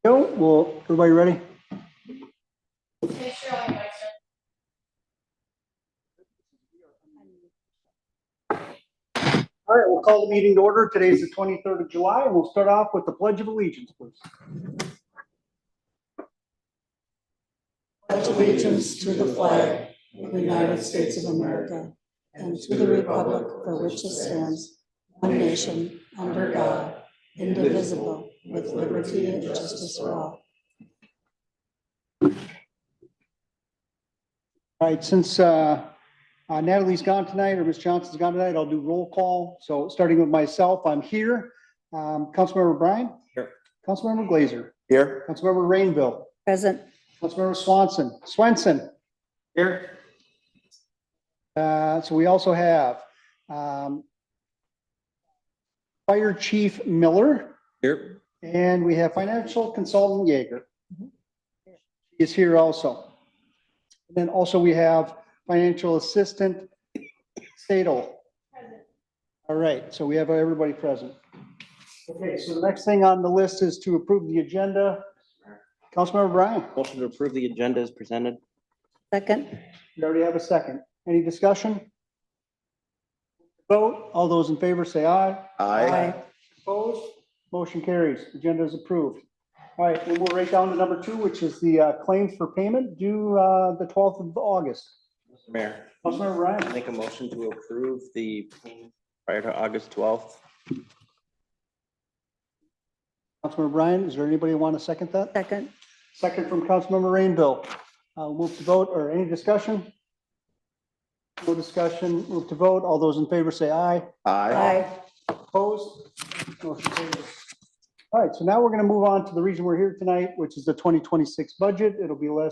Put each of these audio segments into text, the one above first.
Go, well, everybody ready? All right, we'll call the meeting to order. Today is the 23rd of July, and we'll start off with the Pledge of Allegiance, please. Pledge allegiance to the flag of the United States of America and to the republic for which it stands, one nation, under God, indivisible, with liberty and justice for all. All right, since Natalie's gone tonight, or Ms. Johnson's gone tonight, I'll do roll call. So starting with myself, I'm here. Councilmember Bryan? Here. Councilmember Glazer? Here. Councilmember Rainville? Present. Councilmember Swenson? Here. So we also have Fire Chief Miller, Here. and we have Financial Consultant Yeager. He is here also. And then also we have Financial Assistant Sadel. All right, so we have everybody present. Okay, so the next thing on the list is to approve the agenda. Councilmember Bryan, Motion to approve the agenda is presented. Second. you already have a second. Any discussion? Vote. All those in favor say aye. Opposed? Motion carries. Agenda is approved. All right, we'll move right down to number 2, which is the claims for payment due the 12th of August. Mr. Mayor, Councilmember Ryan. make a motion to approve the payment prior to August 12th. Councilmember Bryan, is there anybody who want to second that? Second. Second from Councilmember Rainville. Move to vote, or any discussion? No discussion. Move to vote. All those in favor say aye. Opposed? Motion carries. All right, so now we're going to move on to the reason we're here tonight, which is the 2026 budget. It'll be led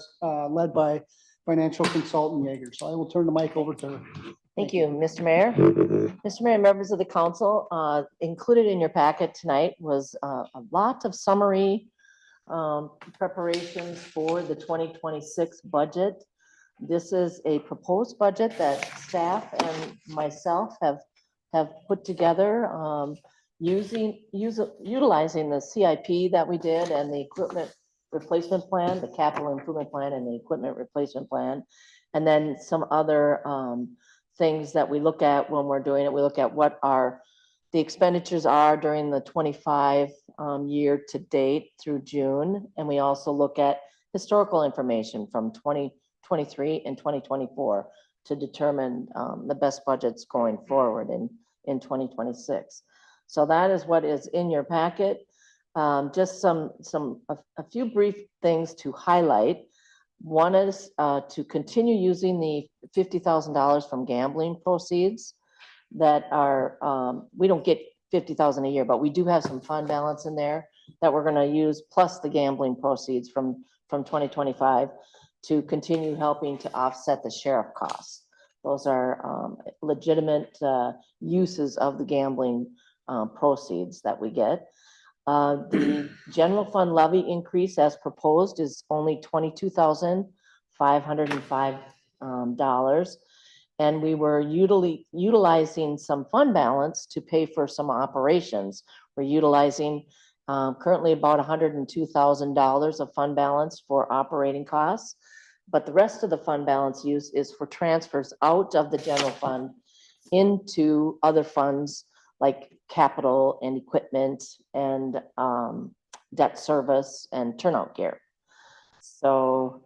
by Financial Consultant Yeager. So I will turn the mic over to her. Thank you, Mr. Mayor. Mr. Mayor, members of the council, included in your packet tonight was a lot of summary preparations for the 2026 budget. This is a proposed budget that staff and myself have put together utilizing the CIP that we did and the equipment replacement plan, the capital improvement plan and the equipment replacement plan. And then some other things that we look at when we're doing it. We look at what the expenditures are during the 25 year to date through June. And we also look at historical information from 2023 and 2024 to determine the best budgets going forward in 2026. So that is what is in your packet. Just a few brief things to highlight. One is to continue using the $50,000 from gambling proceeds that are, we don't get $50,000 a year, but we do have some fund balance in there that we're gonna use, plus the gambling proceeds from 2025 to continue helping to offset the sheriff costs. Those are legitimate uses of the gambling proceeds that we get. The general fund levy increase as proposed is only $22,505. And we were utilizing some fund balance to pay for some operations. We're utilizing currently about $102,000 of fund balance for operating costs. But the rest of the fund balance use is for transfers out of the general fund into other funds like capital and equipment and debt service and turnout gear. So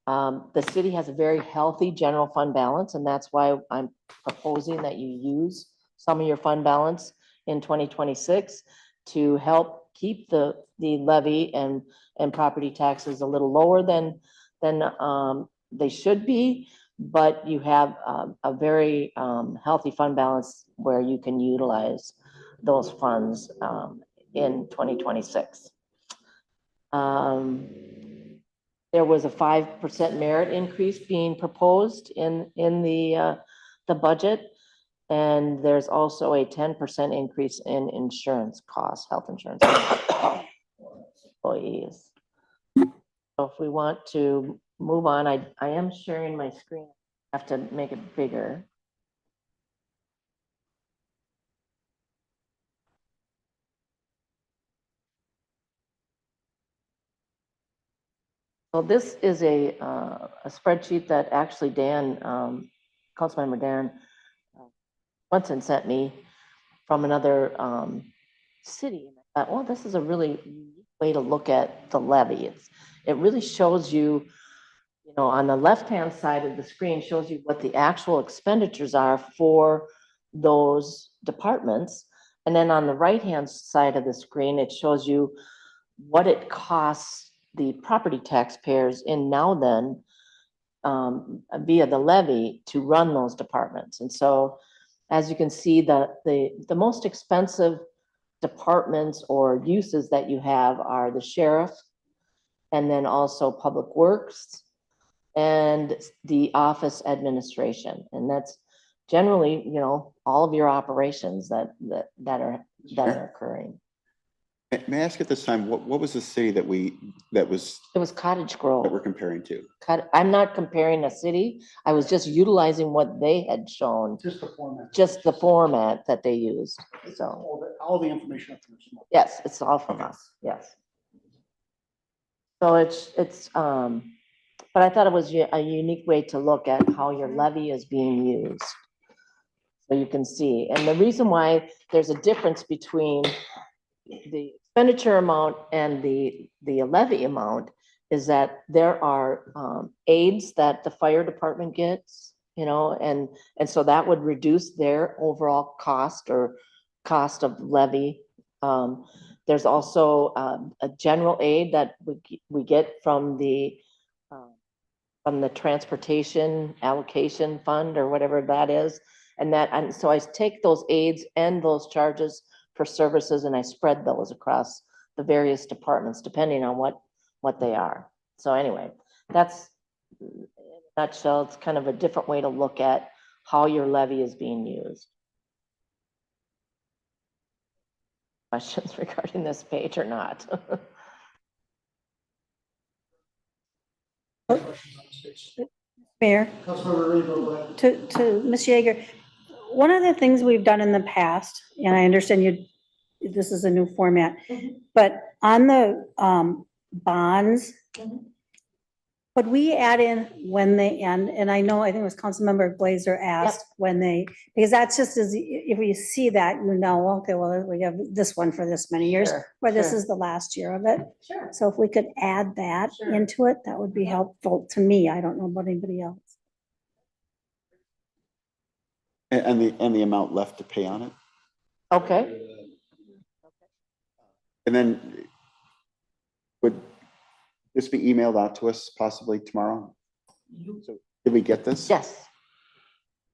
the city has a very healthy general fund balance, and that's why I'm proposing that you use some of your fund balance in 2026 to help keep the levy and property taxes a little lower than they should be, but you have a very healthy fund balance where you can utilize those funds in 2026. There was a 5% merit increase being proposed in the budget, and there's also a 10% increase in insurance costs, health insurance for employees. So if we want to move on, I am sharing my screen. I have to make it bigger. So this is a spreadsheet that actually Dan, Councilmember Dan Munson sent me from another city. I thought, well, this is a really unique way to look at the levy. It really shows you, you know, on the left-hand side of the screen shows you what the actual expenditures are for those departments. And then on the right-hand side of the screen, it shows you what it costs the property taxpayers in Now Then via the levy to run those departments. And so, as you can see, the most expensive departments or uses that you have are the sheriff, and then also public works, and the office administration. And that's generally, you know, all of your operations that are occurring. May I ask at this time, what was the city that It was Cottage Grove. we're comparing to? I'm not comparing a city. I was just utilizing what they had shown, Just the format. just the format that they used. So, All the information up there. yes, it's all from us, yes. So but I thought it was a unique way to look at how your levy is being used. So you can see, and the reason why there's a difference between the expenditure amount and the levy amount is that there are aids that the fire department gets, you know, and so that would reduce their overall cost or cost of levy. There's also a general aid that we get from the transportation allocation fund or whatever that is. And so I take those aids and those charges for services and I spread those across the various departments depending on what they are. So anyway, that's in a nutshell, it's kind of a different way to look at how your levy is being used. Questions regarding this page or not? Mayor, to Ms. Yeager, one of the things we've done in the past, and I understand this is a new format, but on the bonds, could we add in when they end? And I think it was Councilmember Glazer asked when because that's just as, if you see that, you know, okay, well, we have this one for this many years, or this is the last year of it. Sure. So if we could add that into it, that would be helpful to me. I don't know about anybody else. And the amount left to pay on it? Okay. And then would this be emailed out to us possibly tomorrow? So did we get this? Yes.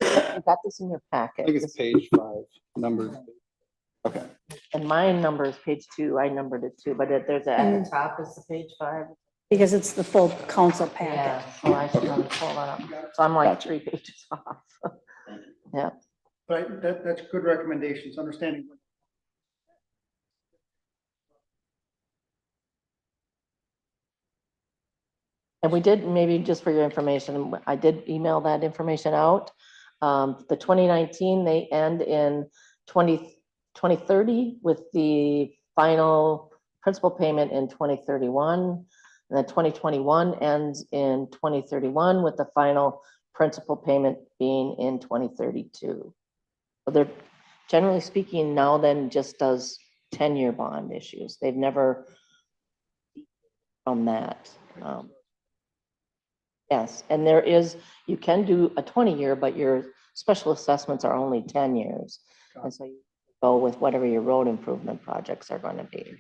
You got this in your packet. I think it's page 5, number. Okay. And my number is page 2. I numbered it too, but there's at the top is the page 5. Because it's the full council packet. Yeah, so I should pull that up. So I'm like Gotcha. 3 pages off. Yeah. But that's good recommendations, understanding. And we did, maybe just for your information, I did email that information out. The 2019, they end in 2030 with the final principal payment in 2031. And then 2021 ends in 2031 with the final principal payment being in 2032. So they're, generally speaking, Now Then just does 10-year bond issues. They've never from that. Yes, and there is, you can do a 20-year, but your special assessments are only 10 years. And so you go with whatever your road improvement projects are going to be.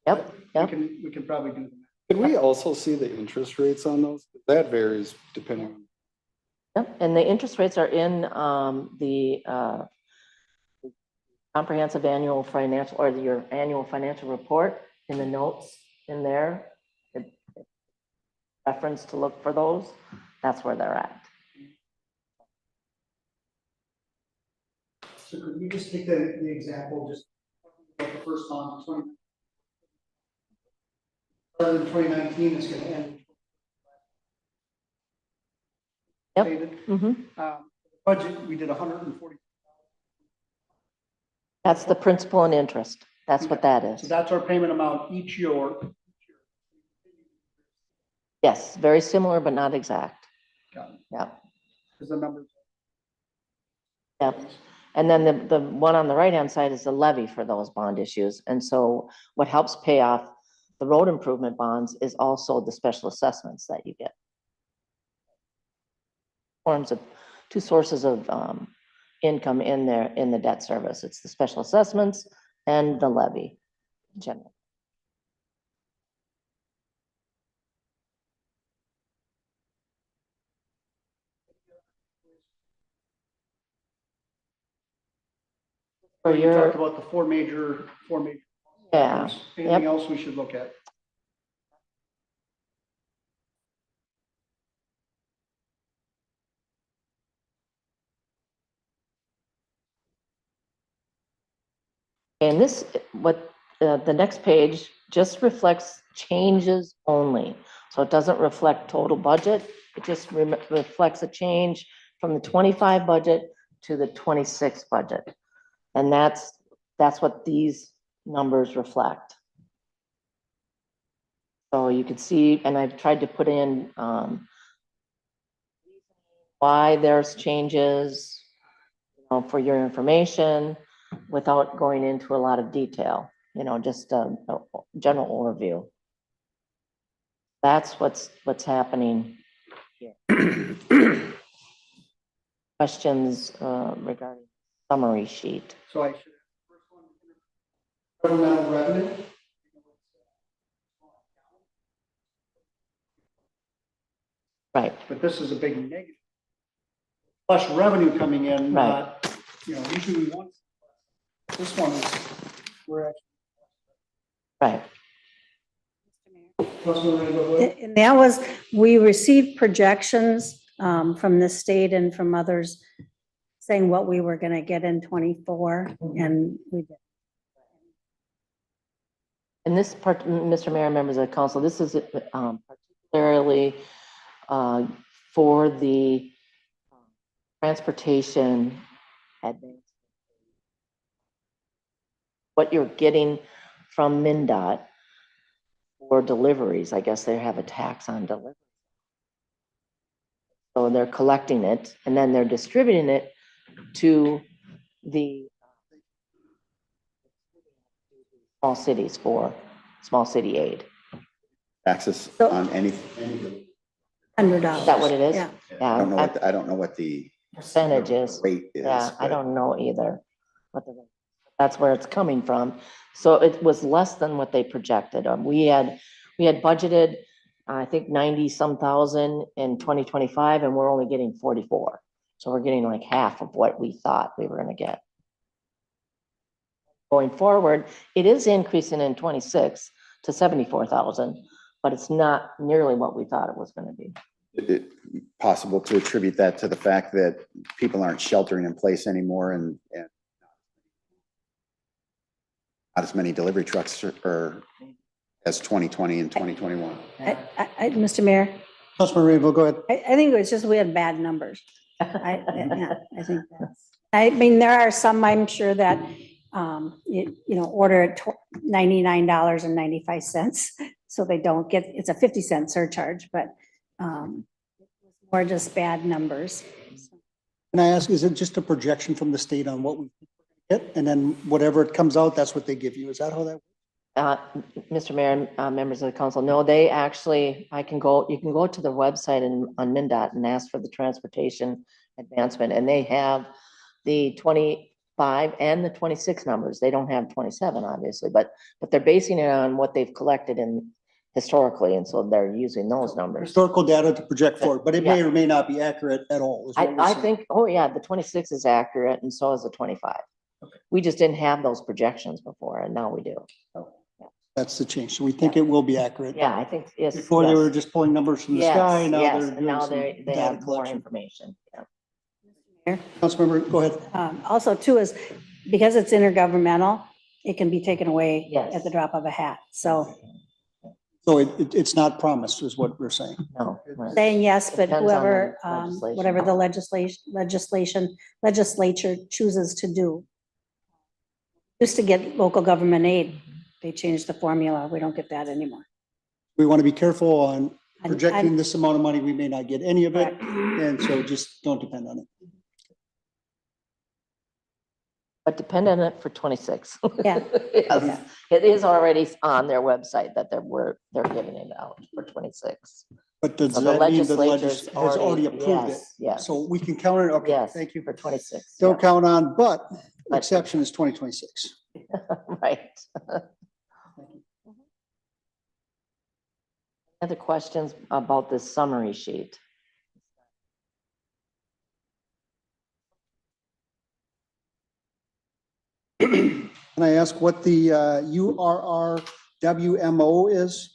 Yep, yep. We can probably do that. Could we also see the interest rates on those? That varies depending on. Yep, and the interest rates are in the comprehensive annual financial, or your annual financial report in the notes in there. Reference to look for those, that's where they're at. So could you just take the example, just like the first bond, 2019, it's gonna end. Yep. Stated. Budget, we did 140. That's the principal and interest. That's what that So is. that's our payment amount each year. Yes, very similar, but not exact. Got it. Yeah, Because the numbers. yep. And then the one on the right-hand side is the levy for those bond issues. And so what helps pay off the road improvement bonds is also the special assessments that you get. Forms of two sources of income in there in the debt service. It's the special assessments and the levy in general. For You your, talked about the four major. yeah, Anything yep. else we should look at? And this, what, the next page just reflects changes only. So it doesn't reflect total budget. It just reflects a change from the 25 budget to the 26 budget. And that's what these numbers reflect. So you can see, and I've tried to put in why there's changes, you know, for your information without going into a lot of detail, you know, just a general overview. That's what's happening here. Questions regarding summary sheet. So I should. First one, governmental revenue. Right, But this is a big negative. Plus revenue coming in, Right. not, you know, usually we want. This one is, we're actually. right. Councilman Ray, go ahead. And that was, we received projections from the state and from others saying what we were gonna get in 24, and we did. And this part, Mr. Mayor, members of the council, this is particularly for the transportation advance. What you're getting from MnDOT for deliveries, I guess they have a tax on delivery. So they're collecting it and then they're distributing it to the small cities for small city aid. Access So- on any, $100. Is that what it is? Yeah. I don't know Yeah, what, I don't know what the percentage is. rate is. Yeah, I but don't know either. That's where it's coming from. So it was less than what they projected. We had budgeted, I think 90-some thousand in 2025, and we're only getting 44. So we're getting like half of what we thought we were gonna get. Going forward, it is increasing in 26 to 74,000, but it's not nearly what we thought it was gonna be. it possible to attribute that to the fact that people aren't sheltering in place anymore and not as many delivery trucks or as 2020 and 2021. Mr. Mayor, Councilman Ray, go ahead. I think it was just we had bad numbers. I think that's, I mean, there are some, I'm sure that, you know, order at $99.95. So they don't get, it's a 50-cent surcharge, but more just bad numbers. Can I ask, is it just a projection from the state on what we get? And then whatever it comes out, that's what they give you? Is that how that? Mr. Mayor, and members of the council, no, they actually, you can go to the website on MnDOT and ask for the transportation advancement, and they have the 25 and the 26 numbers. They don't have 27, obviously, but they're basing it on what they've collected in historically, and so they're using those numbers. Historical data to project forward, but it may Yeah. or may not be accurate at all. is what we're I saying. think, oh yeah, the 26 is accurate, and so is the 25. We just didn't have those projections before, and now we do. That's the change. So we think it will be accurate. Yeah, I think, yes. Before they yes. were just pulling numbers from the Yes, sky, now yes, they're and doing now some they data have more collection. information. Yeah. Councilmember, go ahead. Also too is, because it's intergovernmental, it can be taken away Yes. at the drop of a hat. So So it's not promised is what we're saying. No. right. saying yes, but Depends on the whoever, legislation. whatever the legislature chooses to do. Used to get local government aid. They changed the formula. We don't get that anymore. We want to be careful on projecting this amount of money, we may not get any of it, and so just don't depend on it. But depend on it for 26. Yeah. Yes, it is already on their website that they're giving it out for 26. But does So the that mean the legislature's legis has already approved it? yes, yes. So we can count it, okay, Yes, thank you. for 26. Don't count on, but But- exception is 2026. yeah. Right. Other questions about this summary sheet? Can I ask what the URRWMO is?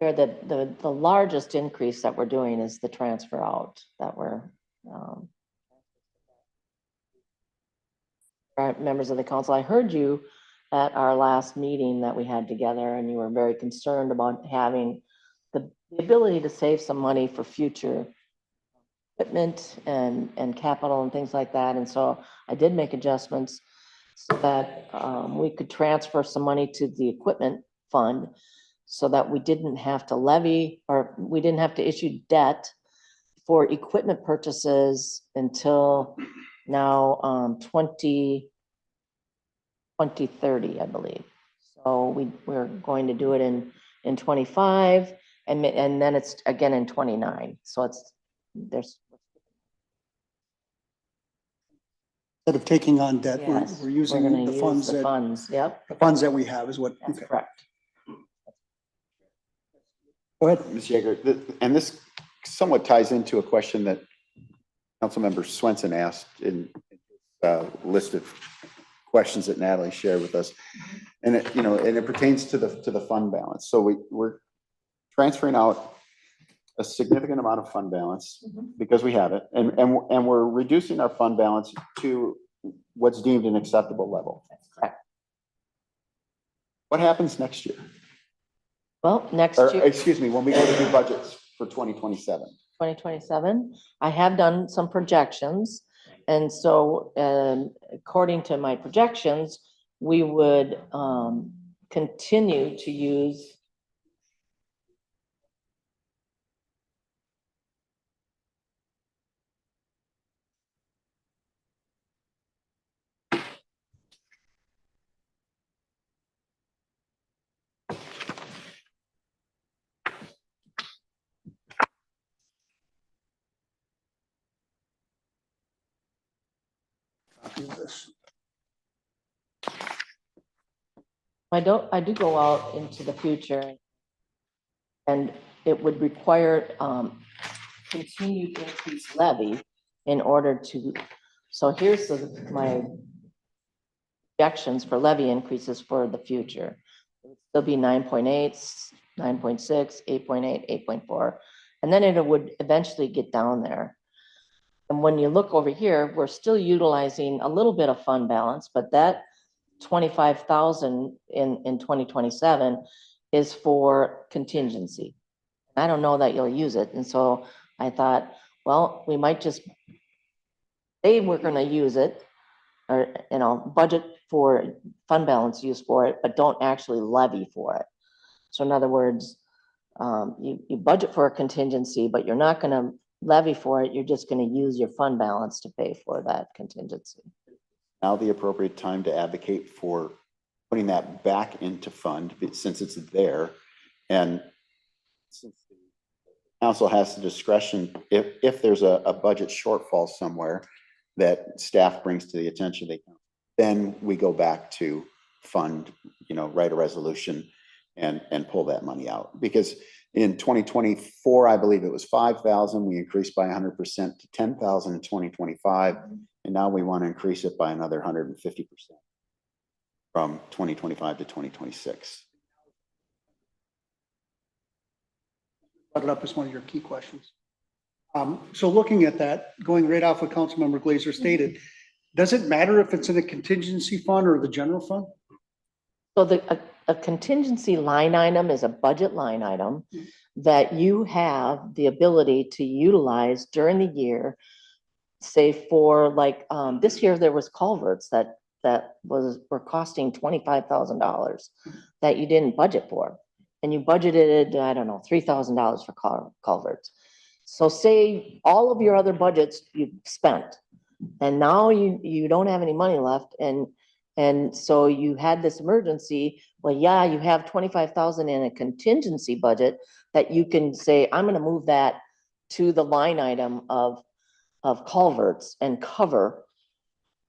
Here, the largest increase that we're doing is the transfer out that we're, right, members of the council, I heard you at our last meeting that we had together, and you were very concerned about having the ability to save some money for future equipment and capital and things like that. And so I did make adjustments so that we could transfer some money to the equipment fund so that we didn't have to levy, or we didn't have to issue debt for equipment purchases until now 2030, I believe. So we're going to do it in 25, and then it's again in 29. So there's. Instead of taking on debt, Yes, we're using gonna the use funds the funds, yep, the funds that we have is what, that's okay. correct. Go ahead. Ms. Yeager, and this somewhat ties into a question that Councilmember Swenson asked in list of questions that Natalie shared with us. And it, and it pertains to the fund balance. So we're transferring out a significant amount of fund balance because we have it. And we're reducing our fund balance to what's deemed an acceptable level. That's correct. What happens next year? Well, next Or, year, excuse me, when we go to do budgets for 2027. 2027, I have done some projections. And so according to my projections, we would continue to use Copy of this. I do go out into the future, and it would require continued increased levy in order to, so here's my projections for levy increases for the future. There'll be 9.8, 9.6, 8.8, 8.4, and then it would eventually get down there. And when you look over here, we're still utilizing a little bit of fund balance, but that 25,000 in 2027 is for contingency. I don't know that you'll use it. And so I thought, well, we might just say we're going to use it, or, budget for fund balance use for it, but don't actually levy for it. So in other words, you budget for a contingency, but you're not going to levy for it. You're just going to use your fund balance to pay for that contingency. Now the appropriate time to advocate for putting that back into fund since it's there. And since the council has the discretion, if there's a budget shortfall somewhere that staff brings to the attention, then we go back to fund, write a resolution and pull that money out. Because in 2024, I believe it was 5,000. We increased by 100% to 10,000 in 2025. And now we want to increase it by another 150% from 2025 to 2026. Brought it up as one of your key questions. So looking at that, going right off what Councilmember Glazer stated, does it matter if it's in a contingency fund or the general fund? So a contingency line item is a budget line item that you have the ability to utilize during the year. Say for like this year, there was culverts that that were costing $25,000 that you didn't budget for. And you budgeted, I don't know, $3,000 for culverts. So say all of your other budgets you've spent, and now you don't have any money left, and so you had this emergency. Well, yeah, you have 25,000 in a contingency budget that you can say, I'm gonna move that to the line item of culverts and cover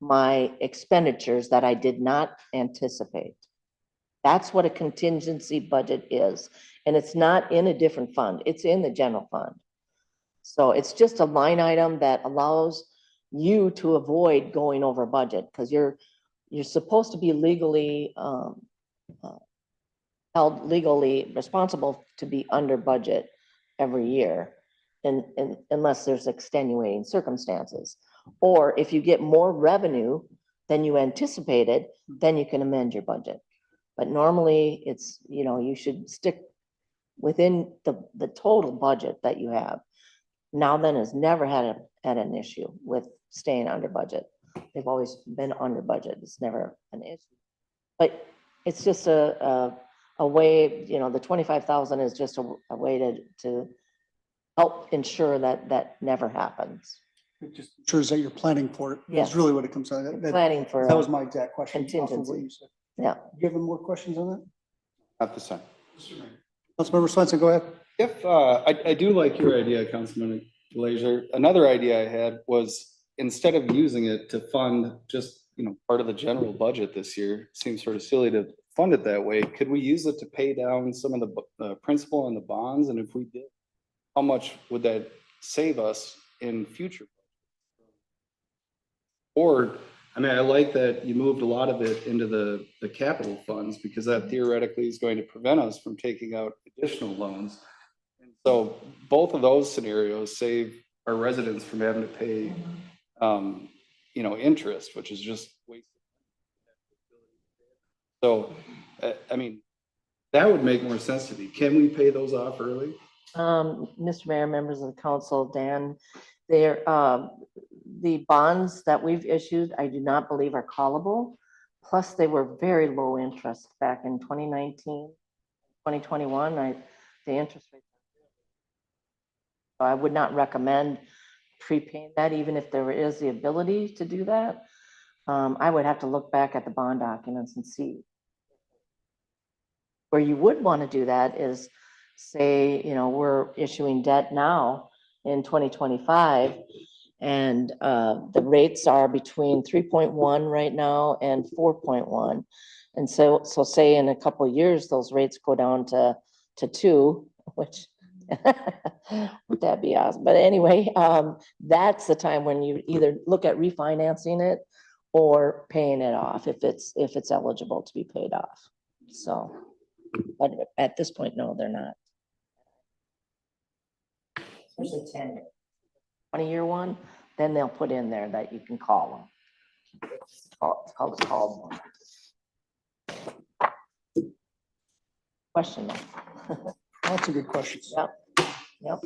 my expenditures that I did not anticipate. That's what a contingency budget is. And it's not in a different fund, it's in the general fund. So it's just a line item that allows you to avoid going over budget, because you're supposed to be legally held legally responsible to be under budget every year, and unless there's extenuating circumstances. Or if you get more revenue than you anticipated, then you can amend your budget. But normally it's, you should stick within the total budget that you have. Now Then has never had an issue with staying under budget. They've always been under budget. It's never an issue. But it's just a way, the 25,000 is just a way to help ensure that never happens. It just ensures that you're planning for it. Yes. That's really what it comes down to. Planning for That was my exact question. off of what contingency. you said. Yeah. Do you have any more questions on that? Not this time. Councilmember Swenson, go ahead. If, I do like your idea, Councilman Glazer. Another idea I had was, instead of using it to fund just, part of the general budget this year, seems sort of silly to fund it that way. Could we use it to pay down some of the principal on the bonds? And if we did, how much would that save us in future? Or, I like that you moved a lot of it into the capital funds, because that theoretically is going to prevent us from taking out additional loans. And so both of those scenarios save our residents from having to pay, interest, which is just wasted. So, that would make more sense to me. Can we pay those off early? Mr. Mayor, members of the council, Dan, the bonds that we've issued, I do not believe are callable. Plus, they were very low interest back in 2019, 2021. The interest rates. I would not recommend prepaying that, even if there is the ability to do that. I would have to look back at the bond documents and see. Where you would want to do that is, say, we're issuing debt now in 2025, and the rates are between 3.1 right now and 4.1. And so say in a couple of years, those rates go down to 2, which would that be awesome? But anyway, that's the time when you either look at refinancing it or paying it off if it's eligible to be paid off. So, but at this point, no, they're not. Especially 20-year one, then they'll put in there that you can call them. It's called a call one. Question. That's a good question. Yep.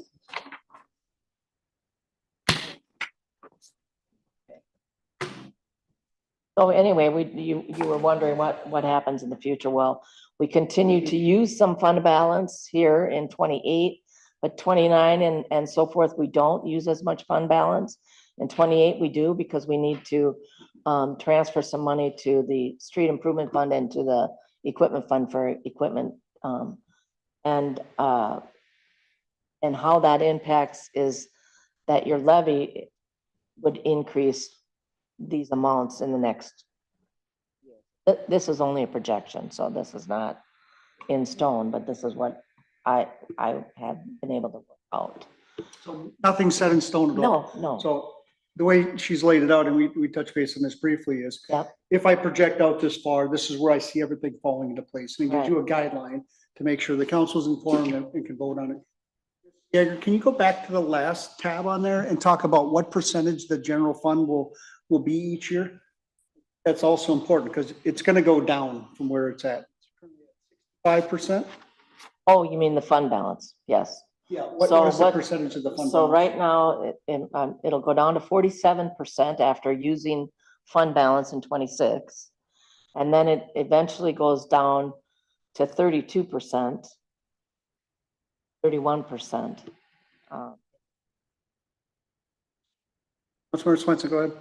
So anyway, you were wondering what happens in the future. Well, we continue to use some fund balance here in 28, but 29 and so forth, we don't use as much fund balance. In 28, we do, because we need to transfer some money to the street improvement fund and to the equipment fund for equipment. And how that impacts is that your levy would increase these amounts in the next. This is only a projection, so this is not in stone, but this is what I have been able to work out. So nothing's set in stone at all. No. So the way she's laid it out, and we touched base on this briefly, is Yep. if I project out this far, this is where I see everything falling into place. And it gives Right. you a guideline to make sure the council's informed and can vote on it. Yeah, can you go back to the last tab on there and talk about what percentage the general fund will be each year? That's also important, because it's gonna go down from where it's at. 5%? Oh, you mean the fund balance? Yes. Yeah, what So is the what- percentage of the fund? So balance? right now, it'll go down to 47% after using fund balance in 26. And then it eventually goes down to 32%, 31%. Councilmember Swenson, go ahead.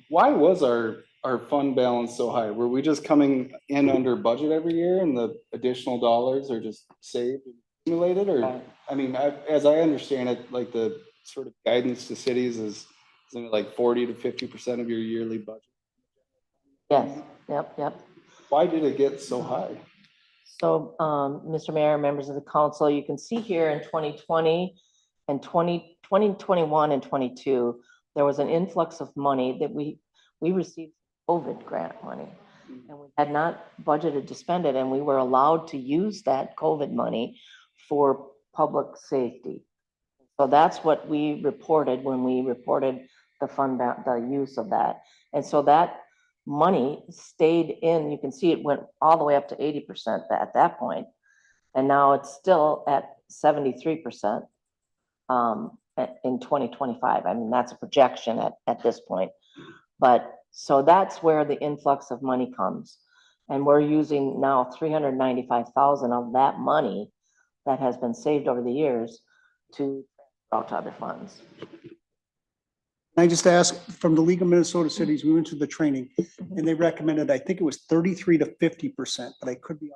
Why was our fund balance so high? Were we just coming in under budget every year and the additional dollars are just saved and accumulated? Or, I mean, as I understand it, like the sort of guidance to cities is isn't it like 40 to 50% of your yearly budget? Yes, yep. Why did it get so high? So, Mr. Mayor, members of the council, you can see here in 2020 and 2021 and 22, there was an influx of money that we received COVID grant money. And we had not budgeted to spend it, and we were allowed to use that COVID money for public safety. So that's what we reported when we reported the use of that. And so that money stayed in, you can see it went all the way up to 80% at that point. And now it's still at 73% in 2025. I mean, that's a projection at this point. But so that's where the influx of money comes. And we're using now 395,000 of that money that has been saved over the years to out to other funds. I just asked from the League of Minnesota Cities, we went to the training and they recommended, I think it was 33 to 50%, but I could be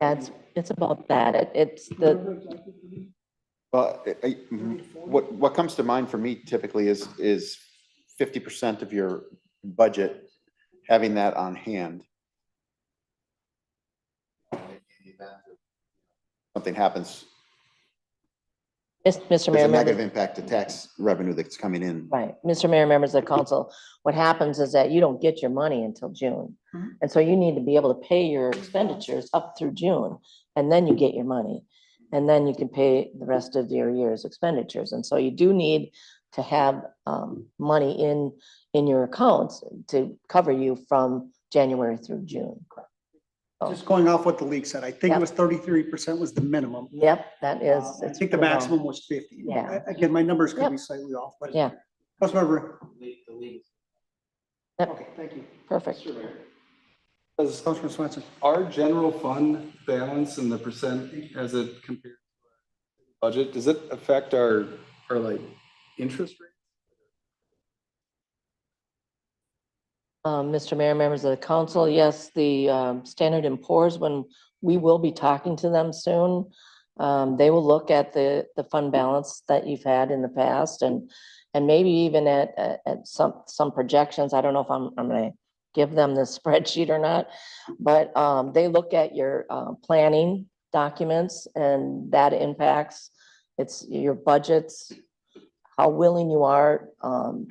off. It's about that. It's the, Well, what comes to mind for me typically is 50% of your budget, having that on hand. Something happens, Mr. there's Mayor, a negative members, impact to tax revenue that's coming in. right, Mr. Mayor, members of the council, what happens is that you don't get your money until June. And so you need to be able to pay your expenditures up through June, and then you get your money. And then you can pay the rest of your year's expenditures. And so you do need to have money in your accounts to cover you from January through June. Just going off what the league said, I think Yep. it was 33% was the minimum. Yep, that is. I it's think the pretty low. maximum was 50. Yeah. Again, my numbers could Yep. be slightly off, but. Yeah. Councilmember. Yep. Okay, thank you. Perfect. Does Councilmember Swenson. our general fund balance and the percent as it compares to our budget, does it affect our like interest rate? Mr. Mayor, members of the council, yes, the Standard & Poor's, when we will be talking to them soon, they will look at the fund balance that you've had in the past and maybe even at some projections. I don't know if I'm gonna give them the spreadsheet or not, but they look at your planning documents and that impacts your budgets, how willing you are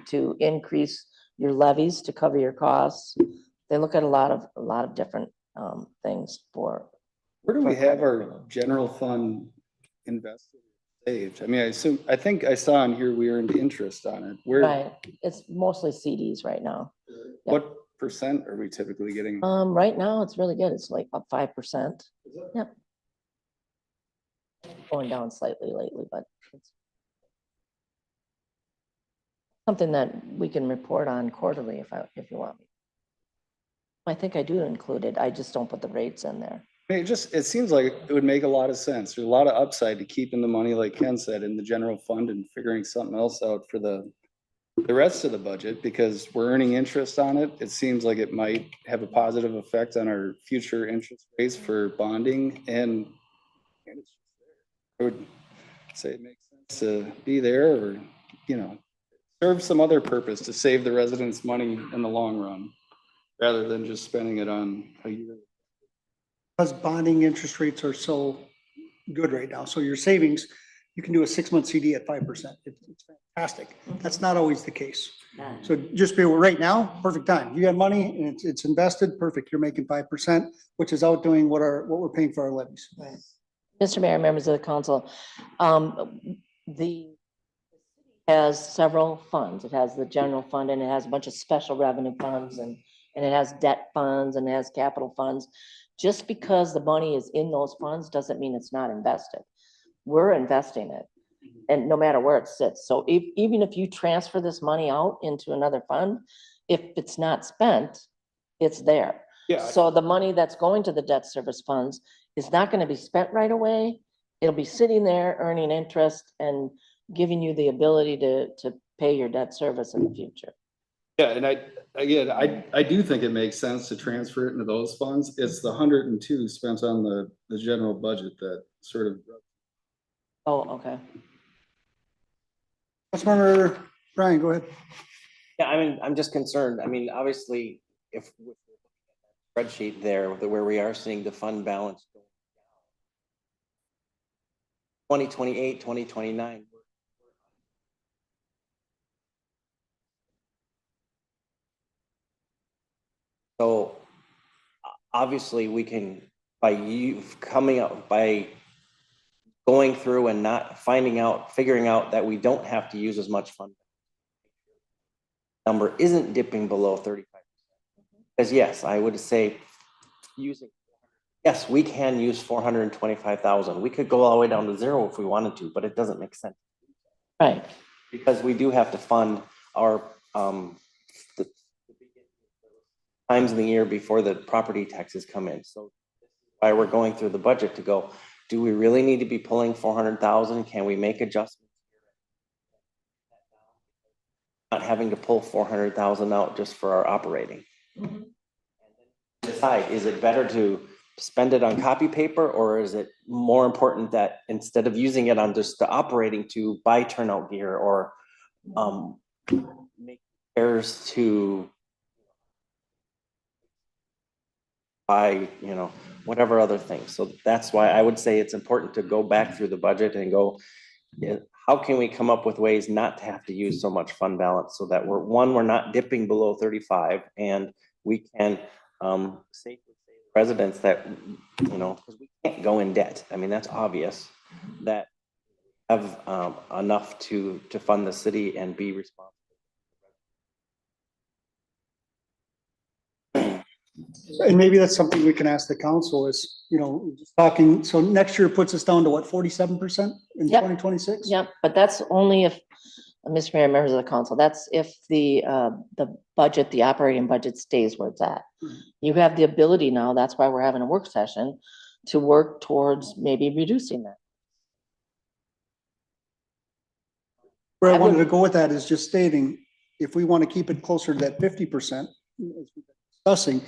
to increase your levies to cover your costs. They look at a lot of different things for. Where do we have our general fund invested, saved? I mean, I think I saw in here we earned interest on it. Where, Right, it's mostly CDs right now. what percent are we typically getting? Right now, it's really good. It's like up 5%. Yep. Going down slightly lately, but it's something that we can report on quarterly if you want me. I think I do include it. I just don't put the rates in there. I mean, it seems like it would make a lot of sense. There's a lot of upside to keeping the money, like Ken said, in the general fund and figuring something else out for the rest of the budget, because we're earning interest on it. It seems like it might have a positive effect on our future interest rates for bonding, and it's just there. I would say it makes sense to be there, or, serve some other purpose to save the residents money in the long run, rather than just spending it on a year. Because bonding interest rates are so good right now. So your savings, you can do a 6-month CD at 5%. It's fantastic. That's not always the case. So just be aware, right now, perfect time. You got money and it's invested, perfect. You're making 5%, which is outdoing what we're paying for our levies. Right. Mr. Mayor, members of the council, the has several funds. It has the general fund and it has a bunch of special revenue funds and it has debt funds and it has capital funds. Just because the money is in those funds doesn't mean it's not invested. We're investing it. and no matter where it sits. So even if you transfer this money out into another fund, if it's not spent, it's there. Yeah. So the money that's going to the debt service funds is not gonna be spent right away. It'll be sitting there earning interest and giving you the ability to pay your debt service in the future. Yeah, and I do think it makes sense to transfer it into those funds. It's the 102 spent on the general budget that sort of. Oh, okay. Councilmember Brian, go ahead. Yeah, I mean, I'm just concerned. I mean, obviously, if with the spreadsheet there, where we are seeing the fund balance going down, 2028, 2029. So obviously we can, by you coming up, by going through and not figuring out that we don't have to use as much fund. Number isn't dipping below 35%. Because yes, I would say yes, we can use 425,000. We could go all the way down to zero if we wanted to, but it doesn't make sense. Right. Because we do have to fund our, the times in the year before the property taxes come in. So why we're going through the budget to go, do we really need to be pulling 400,000? Can we make adjustments? Not having to pull 400,000 out just for our operating. Decide, is it better to spend it on copy paper, or is it more important that instead of using it on just the operating to buy turnout gear or make repairs to buy, whatever other things. So that's why I would say it's important to go back through the budget and go, how can we come up with ways not to have to use so much fund balance so that we're not dipping below 35, and we can safely say to residents that, because we can't go in debt. I mean, that's obvious, that have enough to fund the city and be responsible. And maybe that's something we can ask the council is, just talking, so next year puts us down to what, 47% in Yep. 2026? Yep, but that's only if, Mr. Mayor, members of the council, that's if the budget, the operating budget stays where it's at. You have the ability now, that's why we're having a work session, to work towards maybe reducing that. Where I I wanted to would- go with that is just stating, if we want to keep it closer to that 50%, as we've been discussing,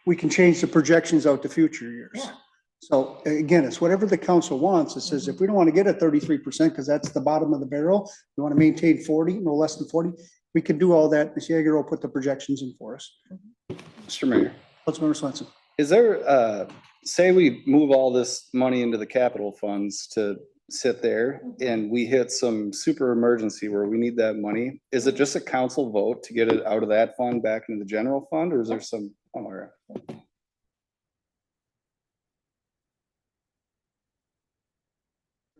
we can change the projections out to future years. Yeah. So again, it's whatever the council wants. It says if we don't want to get a 33%, because that's the bottom of the barrel, we want to maintain 40, no less than 40, we can do all that. Ms. Yeager will put the projections in for us. Mr. Mayor, Councilmember Swenson. is there, say we move all this money into the capital funds to sit there and we hit some super emergency where we need that money, is it just a council vote to get it out of that fund back into the general fund, or is there some?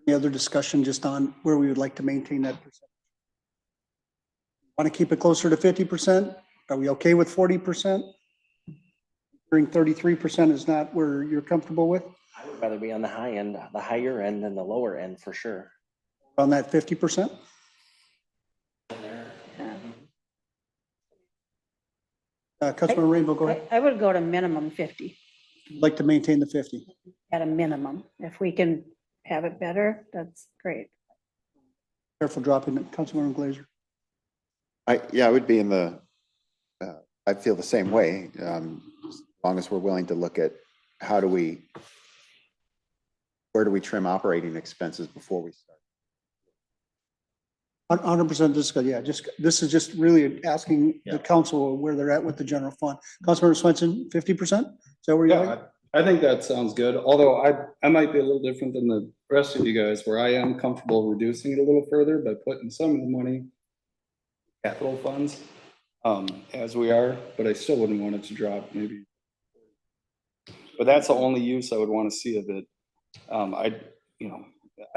Any other discussion just on where we would like to maintain that percent? Want to keep it closer to 50%? Are we okay with 40%? Bring 33% is not where you're comfortable with I would rather be on the high end, the higher end than the lower end for sure. on that 50%? Councilmember Rainbow, go ahead. I would go to minimum 50 Like to maintain the 50. at a minimum. If we can have it better, that's great. Careful dropping it. Councilmember Glazer. I would be in the, I feel the same way, as long as we're willing to look at where do we trim operating expenses before we start? 100% discuss, yeah, this is just really asking the council where they're at with the general fund. Councilmember Swenson, 50%? Is that where you're Yeah, at? I think that sounds good, although I might be a little different than the rest of you guys, where I am comfortable reducing it a little further by putting some of the money capital funds, as we are, but I still wouldn't want it to drop maybe. But that's the only use I would want to see of it. I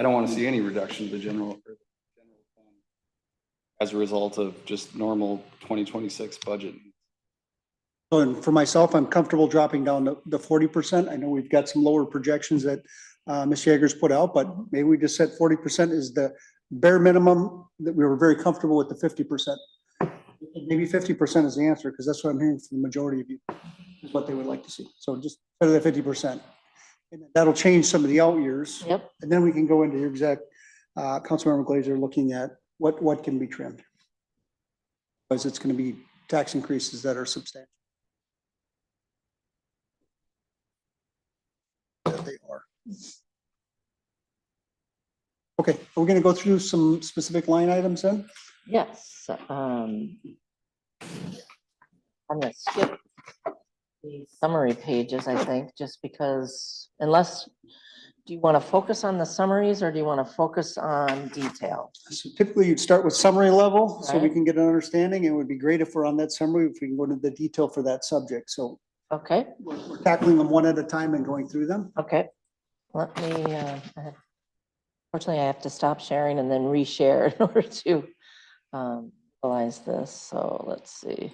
don't want to see any reduction to the general fund as a result of just normal 2026 budget. So, and for myself, I'm comfortable dropping down to the 40%. I know we've got some lower projections that Ms. Jaeger's put out, but maybe we just set 40% is the bare minimum, that we were very comfortable with the 50%. Maybe 50% is the answer, because that's what I'm hearing from the majority of you, is what they would like to see. So just better than 50%. And that'll change some of the out years. Yep. And then we can go into your exact, Councilmember Glazer, looking at what can be trimmed. Because it's going to be tax increases that are substantial. That they are. Okay, we're going to go through some specific line items then. Yes, I'm gonna skip the summary pages, I think, just because unless, do you want to focus on the summaries or do you want to focus on detail? So typically you'd start with summary level so we Right. can get an understanding. It would be great if we're on that summary, if we can go to the detail for that subject. So Okay, we're tackling them one at a time and going through them. okay. Let me, fortunately, I have to stop sharing and then reshare in order to realize this. So let's see.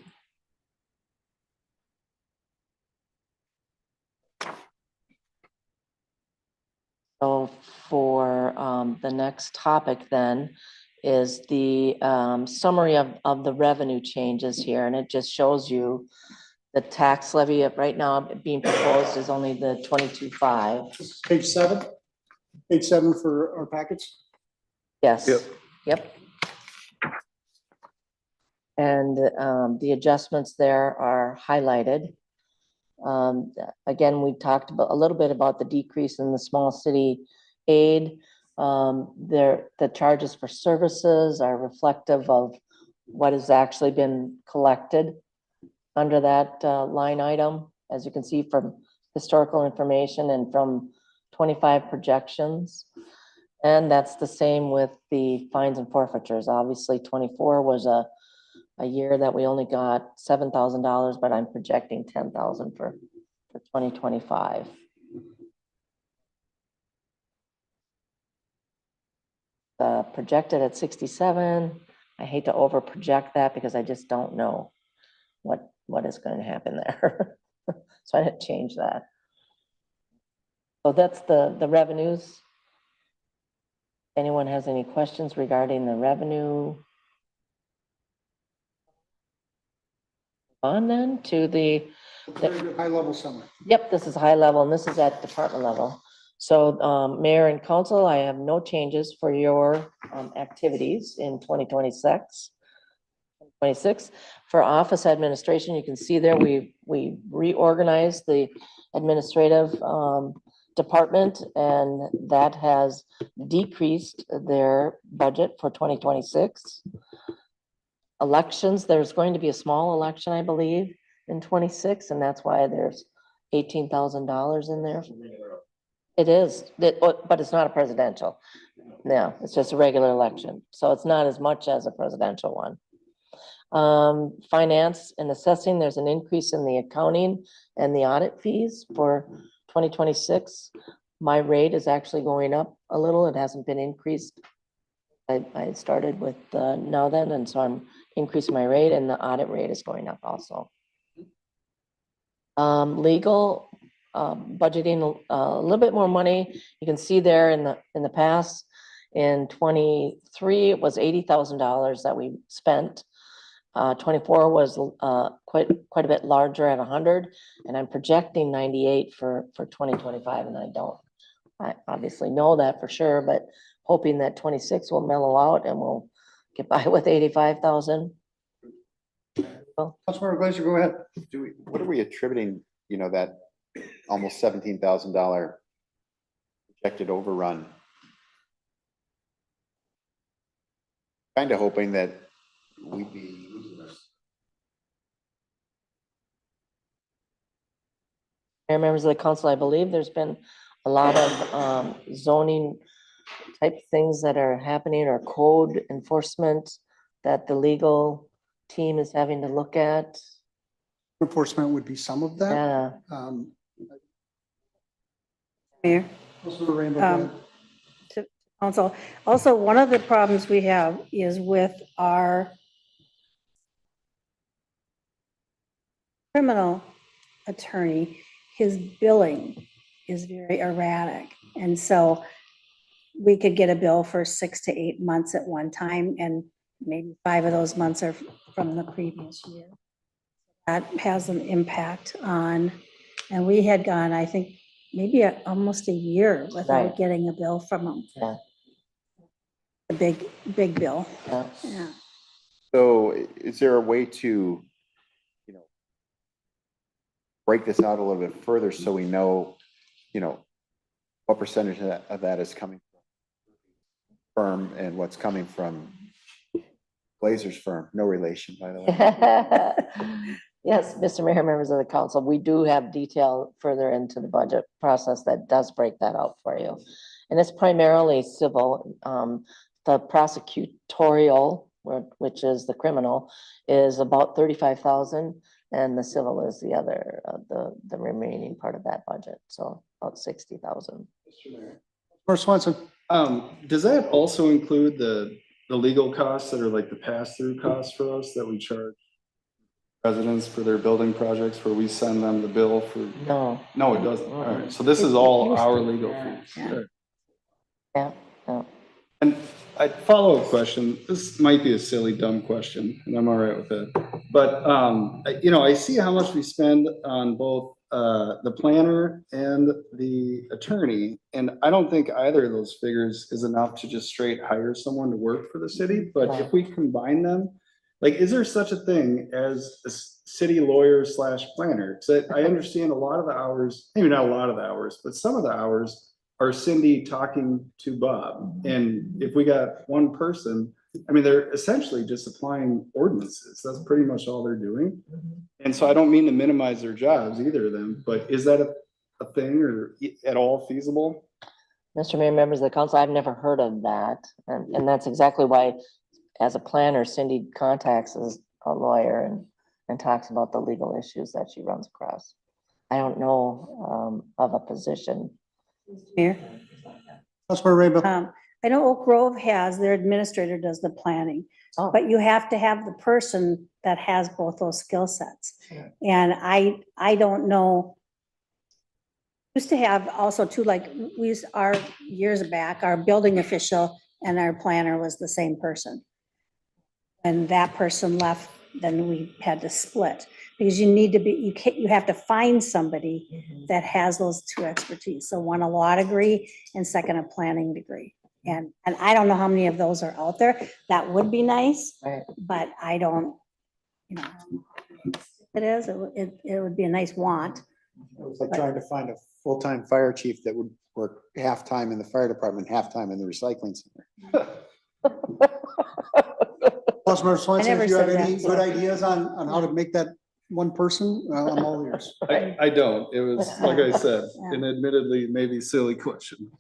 So for the next topic then is the summary of the revenue changes here. And it just shows you the tax levy of right now being proposed is only the 22.5. Page seven for our packets. Yes. Yep. Yep. And the adjustments there are highlighted. Again, we talked about a little bit about the decrease in the small city aid. The charges for services are reflective of what has actually been collected under that line item, as you can see from historical information and from 25 projections. And that's the same with the fines and forfeitures. Obviously, 24 was a year that we only got $7,000, but I'm projecting 10,000 for 2025. Projected at 67. I hate to over project that because I just don't know what is going to happen there. So I didn't change that. So that's the revenues. Anyone has any questions regarding the revenue? On then to the, Very good high level summary. yep, this is high level and this is at department level. So mayor and council, I have no changes for your activities in 2026. 26. For office administration, you can see there we reorganized the administrative department, and that has decreased their budget for 2026. Elections, there's going to be a small election, I believe, in 26, and that's why there's $18,000 in there. It is, but it's not a presidential. No, it's just a regular election, so it's not as much as a presidential one. Finance and assessing, there's an increase in the accounting and the audit fees for 2026. My rate is actually going up a little. It hasn't been increased. I started with now then, and so I'm increasing my rate, and the audit rate is going up also. Legal, budgeting a little bit more money. You can see there in the past, in 23, it was $80,000 that we spent. 24 was quite a bit larger at 100, and I'm projecting 98 for 2025, and I obviously know that for sure, but hoping that 26 will mellow out and we'll get by with 85,000. Councilmember Glazer, go ahead. What are we attributing, that almost $17,000 projected overrun? Kind of hoping that we'd be losing this. Members of the council, I believe there's been a lot of zoning type things that are happening, or code enforcement that the legal team is having to look at. Enforcement would be some of that. Yeah, Mayor, Councilmember Rainbow, go ahead. to council. Also, one of the problems we have is with our criminal attorney, his billing is very erratic. And so we could get a bill for 6 to 8 months at one time, and maybe 5 of those months are from the previous year. That has an impact on, and we had gone, I think, maybe almost a year without Right. getting a bill from them. Yeah. A big bill. Yeah. Yeah. So is there a way to, you know, break this out a little bit further so we know, you know, what percentage of that is coming from firm and what's coming from Glazer's firm? No relation, by the way. Yes, Mr. Mayor, members of the council, we do have detail further into the budget process that does break that out for you. And it's primarily civil. The prosecutorial, which is the criminal, is about 35,000, and the civil is the other, the remaining part of that budget. So about 60,000. Mr. Swenson. Does that also include the legal costs that are like the pass-through costs for us that we charge residents for their building projects, where we send them the bill for? No. No, it doesn't. All right. So this is all our legal fees. Yeah. All right. Yeah, yeah. And a follow-up question, this might be a silly, dumb question, and I'm all right with it. But, you know, I see how much we spend on both the planner and the attorney. And I don't think either of those figures is enough to just straight hire someone to work for the city. But if we combine them, like, is there such a thing as a city lawyer / planner? So I understand a lot of the hours, maybe not a lot of the hours, but some of the hours are Cindy talking to Bob. And if we got one person, I mean, they're essentially just applying ordinances. That's pretty much all they're doing. And so I don't mean to minimize their jobs, either of them, but is that a thing or at all feasible? Mr. Mayor, members of the council, I've never heard of that. And that's exactly why, as a planner, Cindy contacts a lawyer and talks about the legal issues that she runs across. I don't know of a position. Mayor? Councilmember Rainville. I know Oak Grove has, their administrator does the planning, Oh. but you have to have the person that has both those skill sets. And I don't know. Used to have also too, like, we used, our years back, our building official and our planner was the same person. And that person left, then we had to split, because you need to be, you have to find somebody that has those two expertise. So one, a law degree, and second, a planning degree. And I don't know how many of those are out there. That would be nice, Right. but I don't, you know, it would be a nice want. It was like trying to find a full-time fire chief that would work half-time in the fire department, half-time in the recycling center. Councilmember Swenson, never if you have said any that, good so. ideas on how to make that one person, I'm all ears. I don't. It was, like I said, Yeah. an admittedly maybe silly question.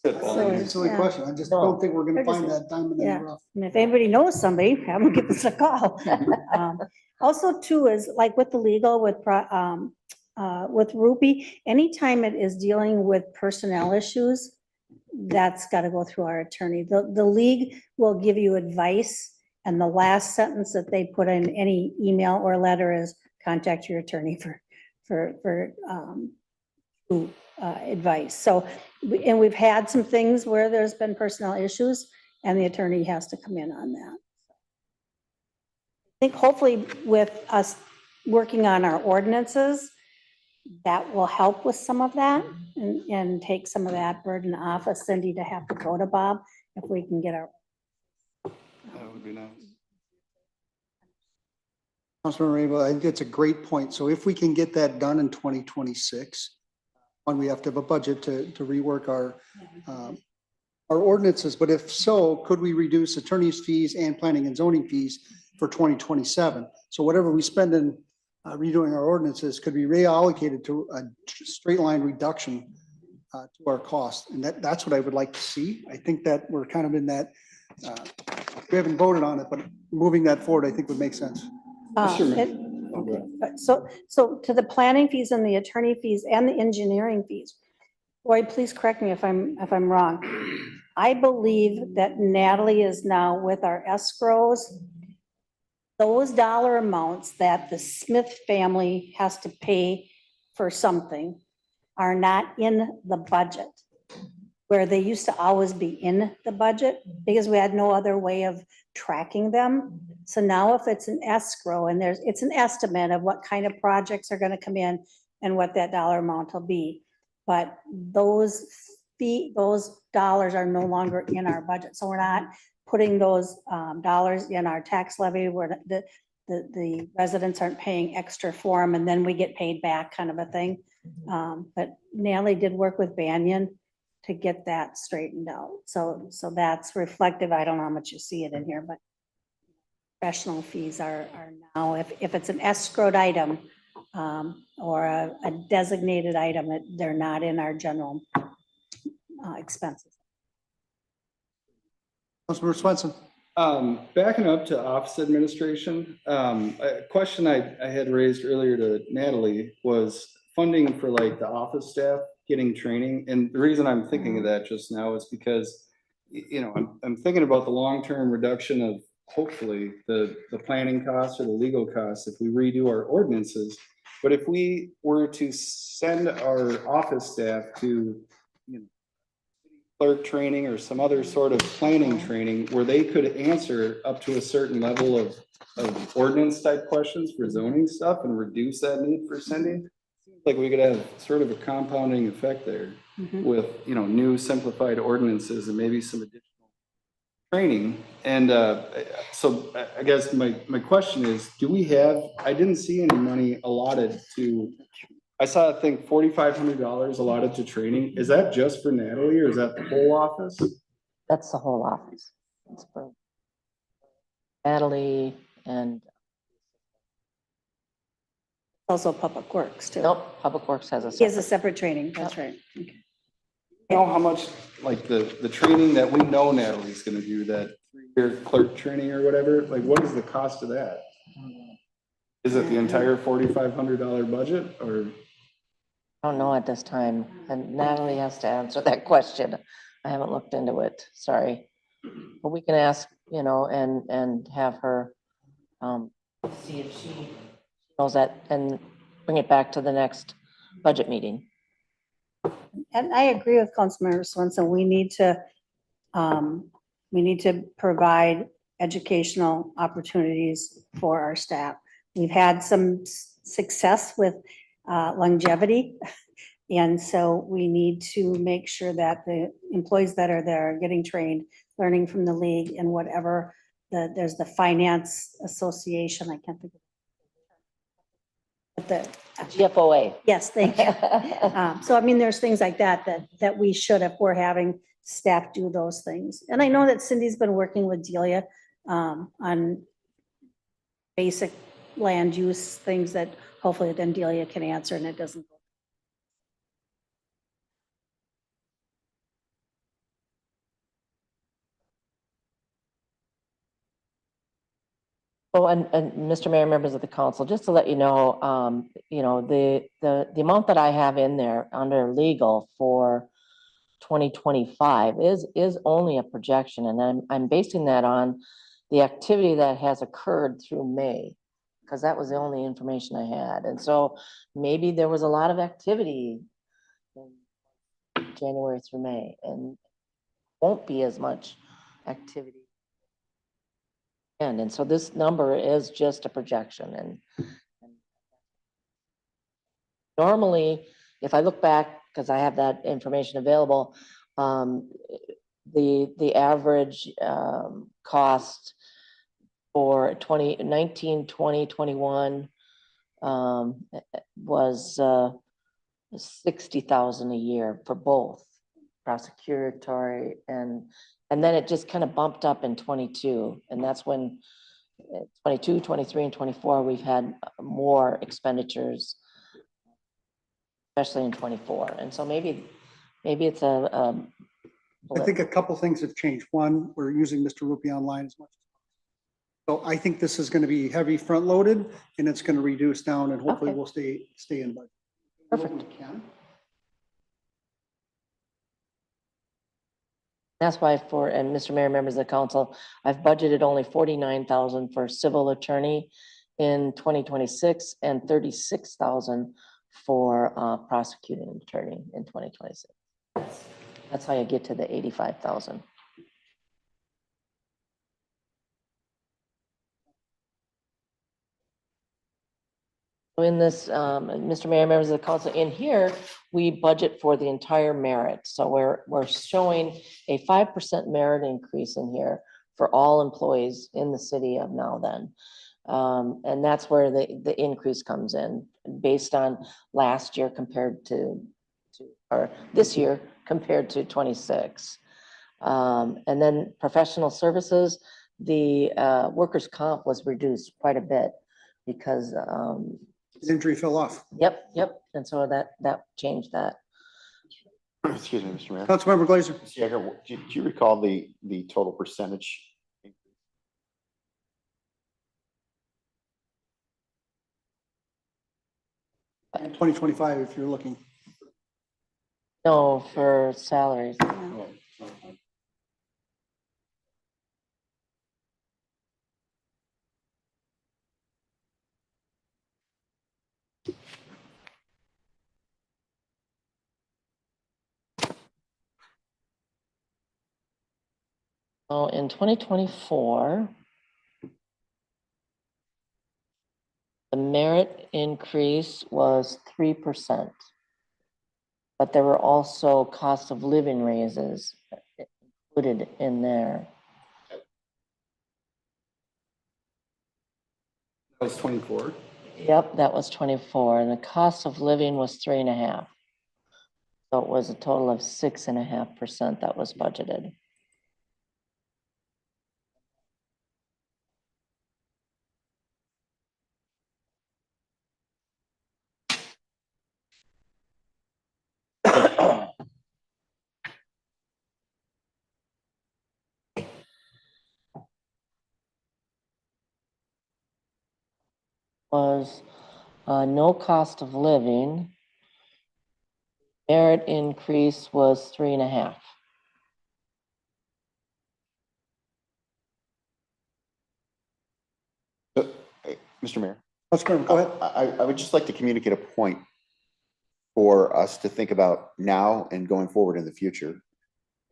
Silly. Silly Yeah. question. I just don't think we're gonna They're just- find that diamond in yeah. the rough. And if anybody knows somebody, have them give us a call. Also too is like with the legal, with Ruby, anytime it is dealing with personnel issues, that's got to go through our attorney. The league will give you advice, and the last sentence that they put in any email or letter is contact your attorney for advice. So, and we've had some things where there's been personnel issues, and the attorney has to come in on that. I think hopefully with us working on our ordinances, that will help with some of that and take some of that burden off of Cindy to have to go to Bob if we can get our. That would be nice. Councilmember Rainbow, I think it's a great point. So if we can get that done in 2026, when we have to have a budget to rework our ordinances, but if so, could we reduce attorney's fees and planning and zoning fees for 2027? So whatever we spend in redoing our ordinances could be reallocated to a straight line reduction to our cost. And that's what I would like to see. I think that we're kind of in that, we haven't voted on it, but moving that forward, I think would make sense. So to the planning fees and the attorney fees and the engineering fees, Boyd, please correct me if I'm wrong. I believe that Natalie is now with our escrows. Those dollar amounts that the Smith family has to pay for something are not in the budget, where they used to always be in the budget because we had no other way of tracking them. So now if it's an escrow and it's an estimate of what kind of projects are gonna come in and what that dollar amount will be. But those dollars are no longer in our budget. So we're not putting those dollars in our tax levy where the residents aren't paying extra for them and then we get paid back kind of a thing. But Natalie did work with Banyan to get that straightened out. So that's reflective. I don't know how much you see it in here, but professional fees are now, if it's an escrowed item or a designated item, they're not in our general expenses. Councilmember Swenson. Backing up to office administration, a question I had raised earlier to Natalie was funding for like the office staff getting training. And the reason I'm thinking of that just now is because, you know, I'm thinking about the long-term reduction of hopefully the planning costs or the legal costs if we redo our ordinances. But if we were to send our office staff to, you know, clerk training or some other sort of planning training where they could answer up to a certain level of ordinance type questions for zoning stuff and reduce that need for sending, like we could have sort of a compounding effect there with, you know, new simplified ordinances and maybe some additional training. And so I guess my question is, do we have, I didn't see any money allotted to, I saw, I think $4,500 allotted to training. Is that just for Natalie or is that the whole office? That's the whole office. It's for Natalie and, Also Public Works too. nope, Public Works has a He has a separate. separate training, that's right. Okay. You know how much, like the training that we know Natalie's gonna do, that 3-year clerk training or whatever, like what is the cost of that? Is it the entire $4,500 budget or? I don't know at this time, and Natalie has to answer that question. I haven't looked into it, sorry. But we can ask, you know, and have her see if she knows that and bring it back to the next budget meeting. And I agree with Councilmember Swenson. We need to provide educational opportunities for our staff. We've had some success with longevity. And so we need to make sure that the employees that are there are getting trained, learning from the league and whatever. There's the finance association, I can't think of it. GFOA. Yes, thank you. So I mean, there's things like that we should, if we're having staff do those things. And I know that Cindy's been working with Delia on basic land use things that hopefully then Delia can answer and it doesn't. Oh, and Mr. Mayor, members of the council, just to let you know, the amount that I have in there under legal for 2025 is only a projection, and I'm basing that on the activity that has occurred through May, because that was the only information I had. And so maybe there was a lot of activity in January through May, and won't be as much activity. And so this number is just a projection. And normally, if I look back, because I have that information available, the average cost for 2019, 20, 21 was $60,000 a year for both prosecutory and then it just kind of bumped up in 22. And that's when 22, 23, and 24, we've had more expenditures, especially in 24. And so maybe it's I think a couple things have changed. One, we're using Mr. Rupi online as much. So I think this is going to be heavy front loaded and it's going to reduce down and hopefully Okay. we'll stay in budget. Perfect. That's why and Mr. Mayor, members of the council, I've budgeted only $49,000 for civil attorney in 2026 and $36,000 for prosecuting attorney in 2026. That's how you get to the 85,000. In this, Mr. Mayor, members of the council, in here, we budget for the entire merit. So we're showing a 5% merit increase in here for all employees in the city of Now Then. And that's where the increase comes in based on last year compared to or this year compared to 26. And then professional services, the workers' comp was reduced quite a bit because Injury fell off. Yep. And so that changed that. Excuse me, Mr. Mayor. Councilmember Glazer. Mr. Yeager, do you recall the total percentage? 2025, if you're looking. No, for salaries. So in 2024, the merit increase was 3%. But there were also cost of living raises included in there. That was 24. Yep, that was 24, and the cost of living was 3.5. So it was a total of 6.5% that was budgeted. Was no cost of living. Merit increase was 3.5. Mr. Mayor, Councilmember, go ahead. I would just like to communicate a point for us to think about now and going forward in the future.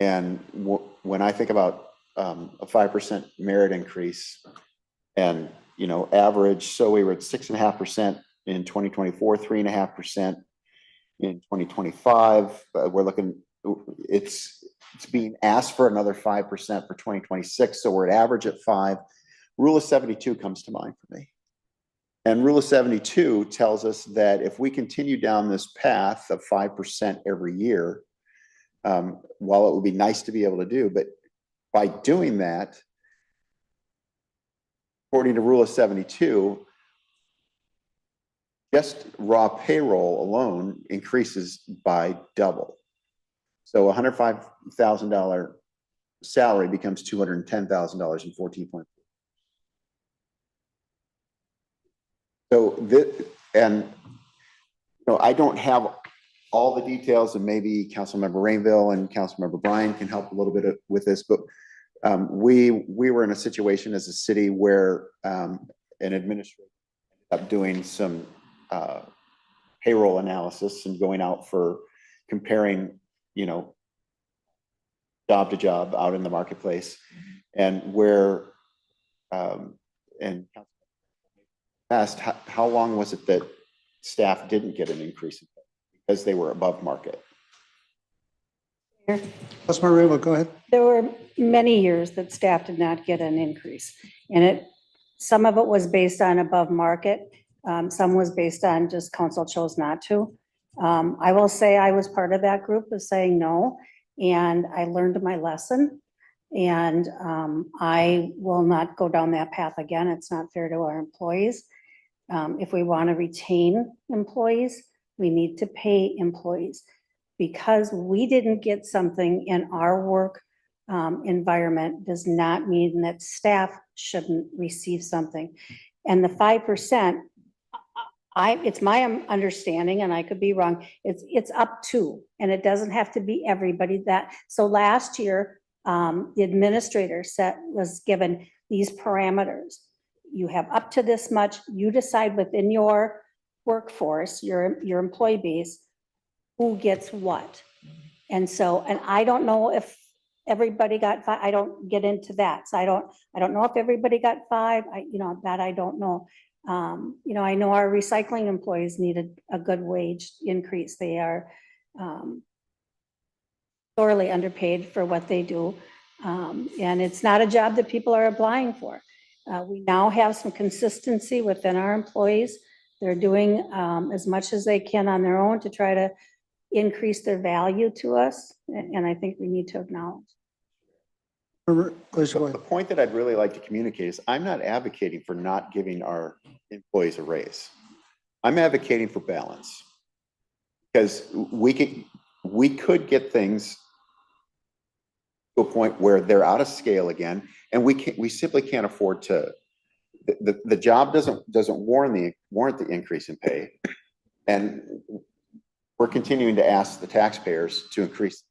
And when I think about a 5% merit increase and, average, so we were at 6.5% in 2024, 3.5% in 2025. We're looking, it's being asked for another 5% for 2026. So we're at average at 5. Rule of 72 comes to mind for me. And Rule of 72 tells us that if we continue down this path of 5% every year, while it would be nice to be able to do, but by doing that, according to Rule of 72, just raw payroll alone increases by double. So $105,000 salary becomes $210,000 in 14.4. So I don't have all the details, and maybe Councilmember Rainville and Councilmember Bryan can help a little bit with this, but we were in a situation as a city where an administrator ended up doing some payroll analysis and going out for comparing, job to job out in the marketplace, and where and asked how long was it that staff didn't get an increase because they were above market? Councilmember Rainville, go ahead. There were many years that staff did not get an increase, and some of it was based on above market. Some was based on just council chose not to. I will say I was part of that group of saying no, and I learned my lesson, and I will not go down that path again. It's not fair to our employees. If we want to retain employees, we need to pay employees. Because we didn't get something in our work environment does not mean that staff shouldn't receive something. And the 5%, it's my understanding, and I could be wrong, it's up to, and it doesn't have to be everybody that. So last year, the administrator was given these parameters. You have up to this much, you decide within your workforce, your employee base, who gets what. And so, and I don't know if everybody got five, I don't get into that. So I don't know if everybody got five, that I don't know. I know our recycling employees needed a good wage increase. They are sorely underpaid for what they do. And it's not a job that people are applying for. We now have some consistency within our employees. They're doing as much as they can on their own to try to increase their value to us. And I think we need to acknowledge. Please go The ahead. point that I'd really like to communicate is I'm not advocating for not giving our employees a raise. I'm advocating for balance. Because we could get things to a point where they're out of scale again, and we simply can't afford to, the job doesn't warrant the increase in pay. And we're continuing to ask the taxpayers to increase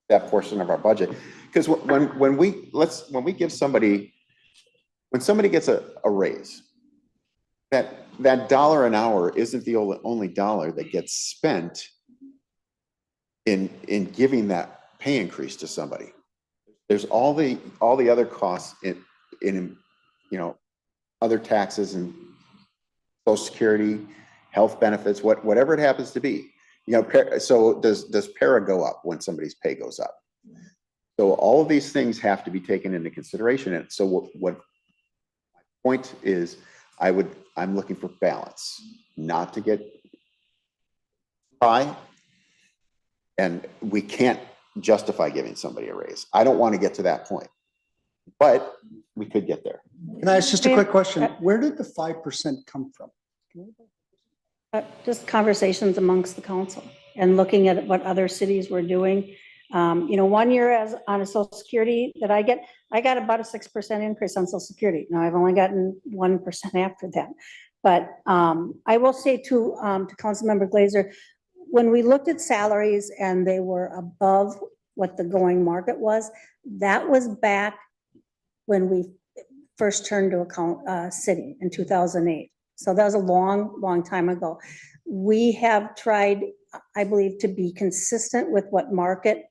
that portion of our budget. Because when somebody gets a raise, that dollar an hour isn't the only dollar that gets spent in giving that pay increase to somebody. There's all the other costs in other taxes and Social Security, health benefits, whatever it happens to be. So does para go up when somebody's pay goes up? So all of these things have to be taken into consideration. And so what my point is, I'm looking for balance, not to get high. And we can't justify giving somebody a raise. I don't want to get to that point, but we could get there. Can I ask just a quick question? Where did the 5% come from? Just conversations amongst the council and looking at what other cities were doing. 1 year on a Social Security that I got about a 6% increase on Social Security. Now I've only gotten 1% after that. But I will say to Councilmember Glazer, when we looked at salaries and they were above what the going market was, that was back when we first turned to a city in 2008. So that was a long, long time ago. We have tried, I believe, to be consistent with what market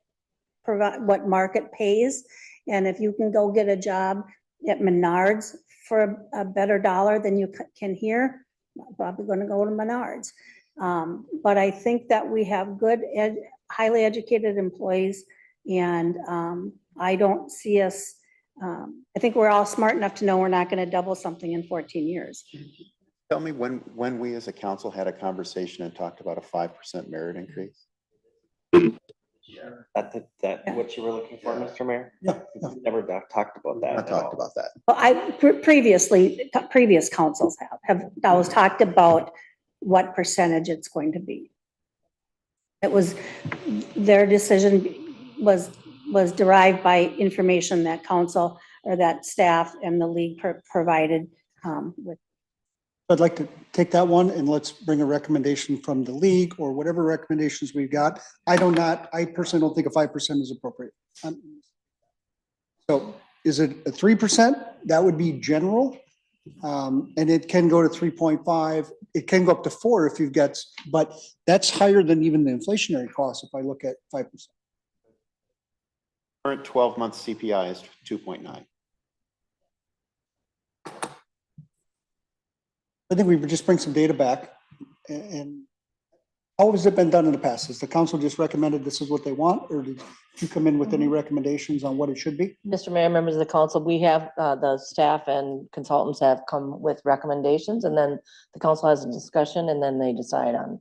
pays. And if you can go get a job at Menards for a better dollar than you can here, I'm probably going to go to Menards. But I think that we have good, highly educated employees, and I don't see us. I think we're all smart enough to know we're not going to double something in 14 years. Tell me when we as a council had a conversation and talked about a 5% merit increase? That what you were looking for, Mr. Mayor? Yeah. We've never talked about that. I at talked all. about that. Well, previous councils have always talked about what percentage it's going to be. It was, their decision was derived by information that council or that staff and the league provided with. I'd like to take that one and let's bring a recommendation from the league or whatever recommendations we've got. I personally don't think a 5% is appropriate. So is it a 3%? That would be general. And it can go to 3.5. It can go up to 4 if you've got, but that's higher than even the inflationary cost if I look at 5%. Current 12-month CPI is 2.9. I think we would just bring some data back. And how has it been done in the past? Has the council just recommended this is what they want, or did you come in with any recommendations on what it should be? Mr. Mayor, members of the council, we have, the staff and consultants have come with recommendations, and then the council has a discussion, and then they decide on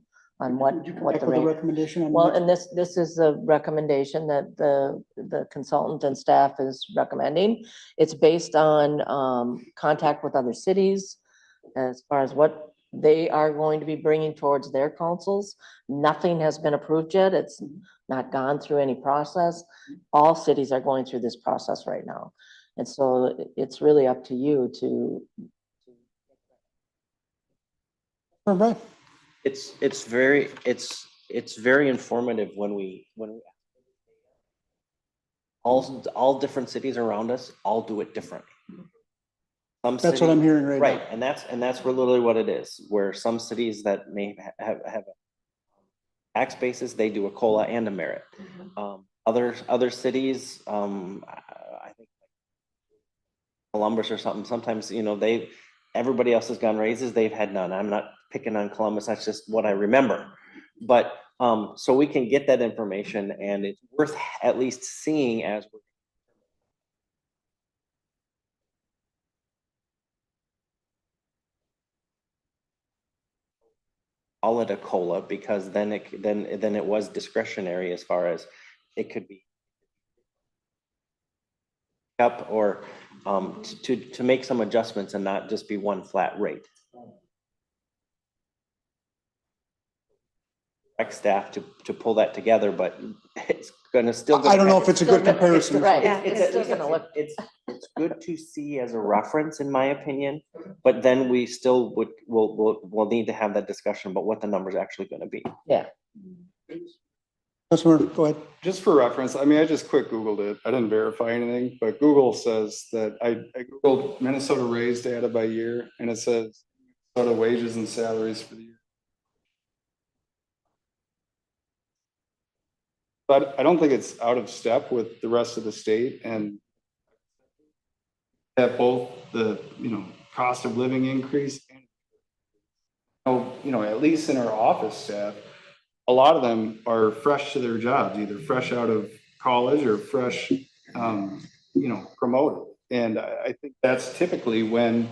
what Did you come what back the with a rate. recommendation on Well, that? and this is the recommendation that the consultant and staff is recommending. It's based on contact with other cities as far as what they are going to be bringing towards their councils. Nothing has been approved yet. It's not gone through any process. All cities are going through this process right now. And so it's really up to you to. All right. It's very informative when we all different cities around us all do it differently. Some That's what I'm cities- hearing right Right, now. and that's literally what it is, where some cities that may have a tax basis, they do a COLA and a merit. Other cities, I think Columbus or something, sometimes, everybody else has gotten raises, they've had none. I'm not picking on Columbus, that's just what I remember. But, so we can get that information, and it's worth at least seeing as we're call it a COLA, because then it was discretionary as far as it could be up or to make some adjustments and not just be one flat rate. Staff to pull that together, but it's gonna still. I don't know if it's a good comparison. Right. Yeah, It's it's at least gonna look- it's good to see as a reference, in my opinion, but then we still we'll need to have that discussion about what the number's actually gonna be. Yeah. Councilmember, go ahead. Just for reference, I mean, I just quick Googled it. I didn't verify anything, but Google says that I Googled Minnesota raise data by year, and it says Minnesota wages and salaries for the year. But I don't think it's out of step with the rest of the state, and that both the, cost of living increase and, at least in our office staff, a lot of them are fresh to their jobs, either fresh out of college or fresh, promoted. And I think that's typically when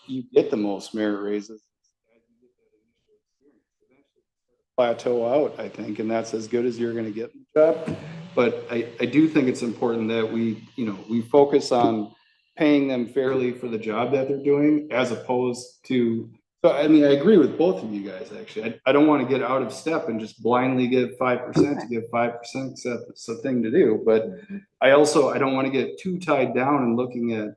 you get the most merit raises. Plateau out, I think, and that's as good as you're going to get in the job. But I do think it's important that we focus on paying them fairly for the job that they're doing, as opposed to. So I mean, I agree with both of you guys. Actually, I don't want to get out of step and just blindly give 5% to give 5%. That's the thing to do. But I don't want to get too tied down and looking at,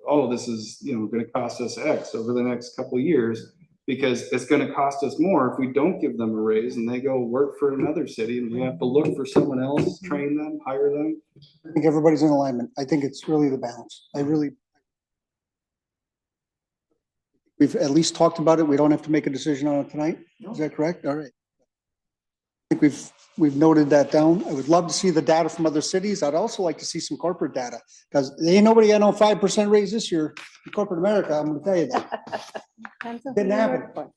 oh, this is going to cost us X over the next couple of years. Because it's going to cost us more if we don't give them a raise and they go work for another city and we have to look for someone else, train them, hire them. I think everybody's in alignment. I think it's really the balance. We've at least talked about it. We don't have to make a decision on it tonight. Is that correct? All right. I think we've noted that down. I would love to see the data from other cities. I'd also like to see some corporate data, because ain't nobody got no 5% raise this year in corporate America. I'm gonna tell you that. Didn't happen.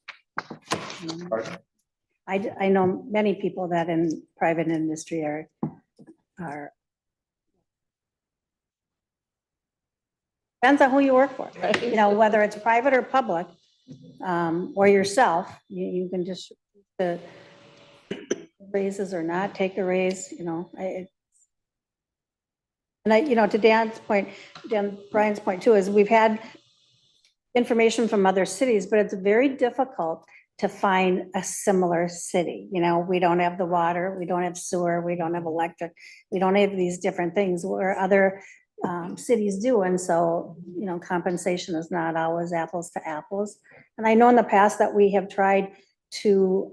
I know many people that in private industry are depends on who you work for, whether it's private or public, or yourself, you can just the raises or not take a raise, and to Brian's point too, is we've had information from other cities, but it's very difficult to find a similar city. We don't have the water, we don't have sewer, we don't have electric, we don't have these different things where other cities do. And so, compensation is not always apples to apples. And I know in the past that we have tried to,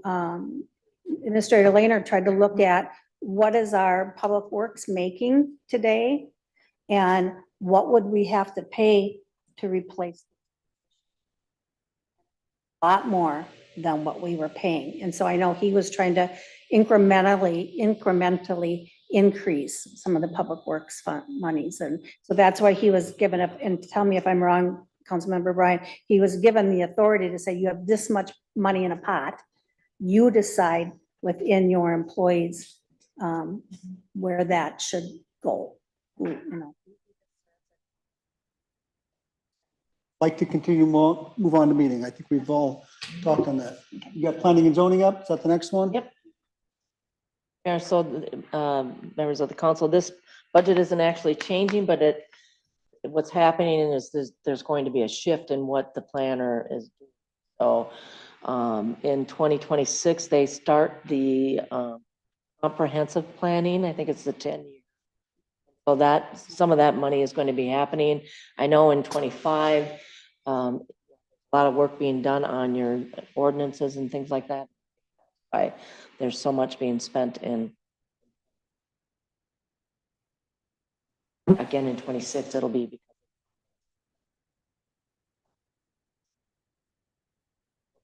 Administrator Lehner tried to look at what is our public works making today and what would we have to pay to replace a lot more than what we were paying. And so I know he was trying to incrementally increase some of the public works fund monies. And so that's why he was given up, and tell me if I'm wrong, Councilmember Brian, he was given the authority to say, you have this much money in a pot. You decide within your employees where that should go. Like to continue, move on to meeting. I think we've all talked on that. You got planning and zoning up? Is that the next one? Yep. Yeah, so members of the council, this budget isn't actually changing, but what's happening is there's going to be a shift in what the planner is doing. So in 2026, they start the comprehensive planning. I think it's the 10 years. So that some of that money is going to be happening. I know in 25, a lot of work being done on your ordinances and things like that. Right. There's so much being spent in. Again, in 26, it'll be.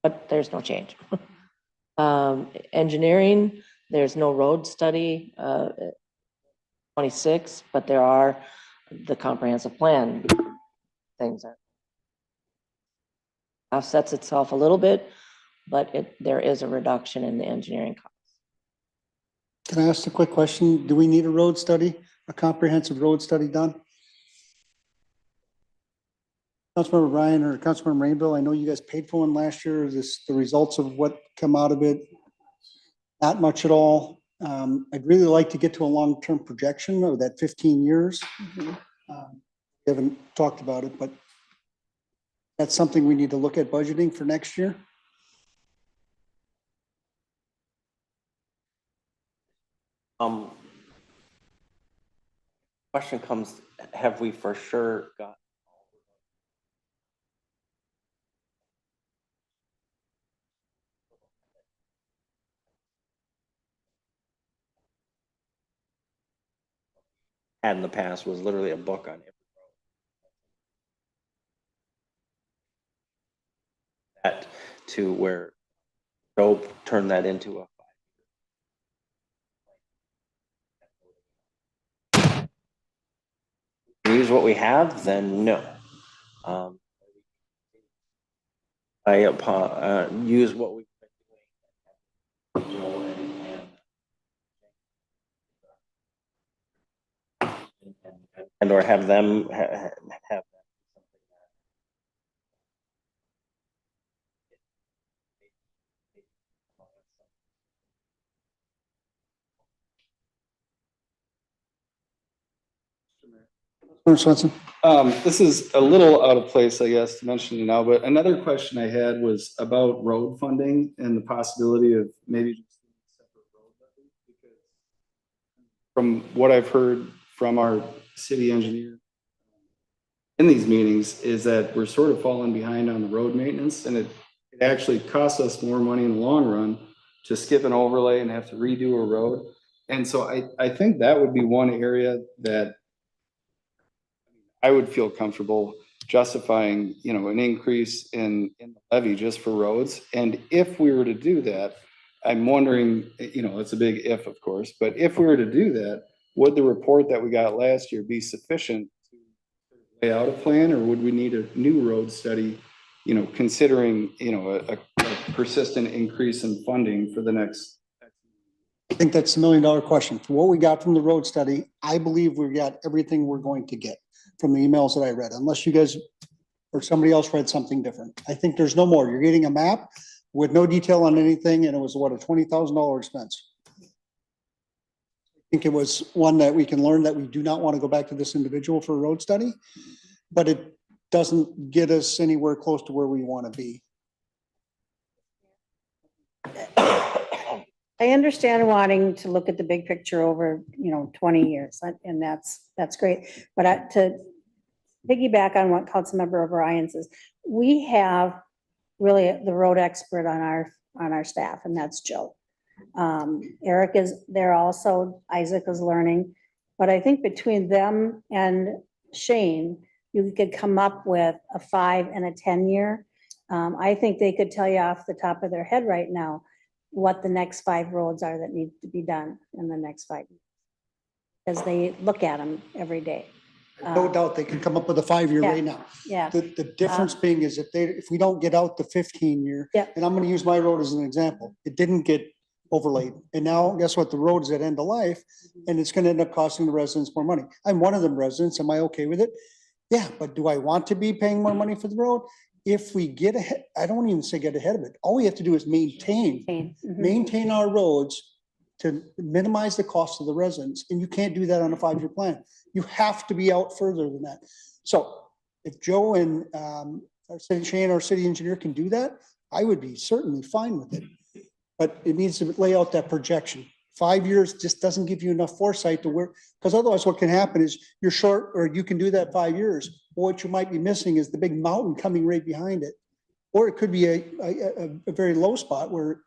but there's no change. Engineering, there's no road study, 26, but there are the comprehensive plan things that offsets itself a little bit, but there is a reduction in the engineering cost. Can I ask a quick question? Do we need a road study, a comprehensive road study done? Councilmember Ryan or Councilmember Rainville, I know you guys paid for one last year. The results of what come out of it, not much at all. I'd really like to get to a long-term projection of that 15 years. We haven't talked about it, but that's something we need to look at budgeting for next year. Question comes, have we for sure got? Had in the past was literally a book on every road. That to where Joe turned that into a use what we have, then no. I use what we've been doing and or have them have Swenson. This is a little out of place, I guess, to mention it now, but another question I had was about road funding and the possibility of maybe just separate road levies, because from what I've heard from our city engineer in these meetings is that we're sort of falling behind on the road maintenance, and it actually costs us more money in the long run to skip an overlay and have to redo a road. And so I think that would be one area that I would feel comfortable justifying, an increase in the levy just for roads. And if we were to do that, I'm wondering, it's a big if, of course, but if we were to do that, would the report that we got last year be sufficient to lay out a plan, or would we need a new road study, considering, a persistent increase in funding for the next? I think that's $1 million question. For what we got from the road study, I believe we got everything we're going to get from the emails that I read, unless you guys or somebody else read something different. I think there's no more. You're getting a map with no detail on anything, and it was what, a $20,000 expense. I think it was one that we can learn that we do not want to go back to this individual for a road study, but it doesn't get us anywhere close to where we want to be. I understand wanting to look at the big picture over, 20 years, and that's great. But to piggyback on what Councilmember O'Brien says, we have really the road expert on our staff, and that's Joe. Eric is there also, Isaac is learning, but I think between them and Shane, you could come up with a 5 and a 10 year. I think they could tell you off the top of their head right now what the next 5 roads are that need to be done in the next 5 years, because they look at them every day. No doubt they can come up with a 5-year Yeah. right now. Yeah, The difference being is if we don't get out the 15-year, Yeah. and I'm going to use my road as an example, it didn't get overlaid. And now guess what? The road is at end of life, and it's going to end up costing the residents more money. I'm one of them residents. Am I okay with it? Yeah, but do I want to be paying more money for the road? If we get ahead, I don't even say get ahead of it. All we have to do is maintain our roads to minimize the cost of the residents. And you can't do that on a 5-year plan. You have to be out further than that. So if Joe and Shane, our city engineer, can do that, I would be certainly fine with it. But it needs to lay out that projection. 5 years just doesn't give you enough foresight to work, because otherwise what can happen is you're short, or you can do that 5 years. What you might be missing is the big mountain coming right behind it. Or it could be a very low spot where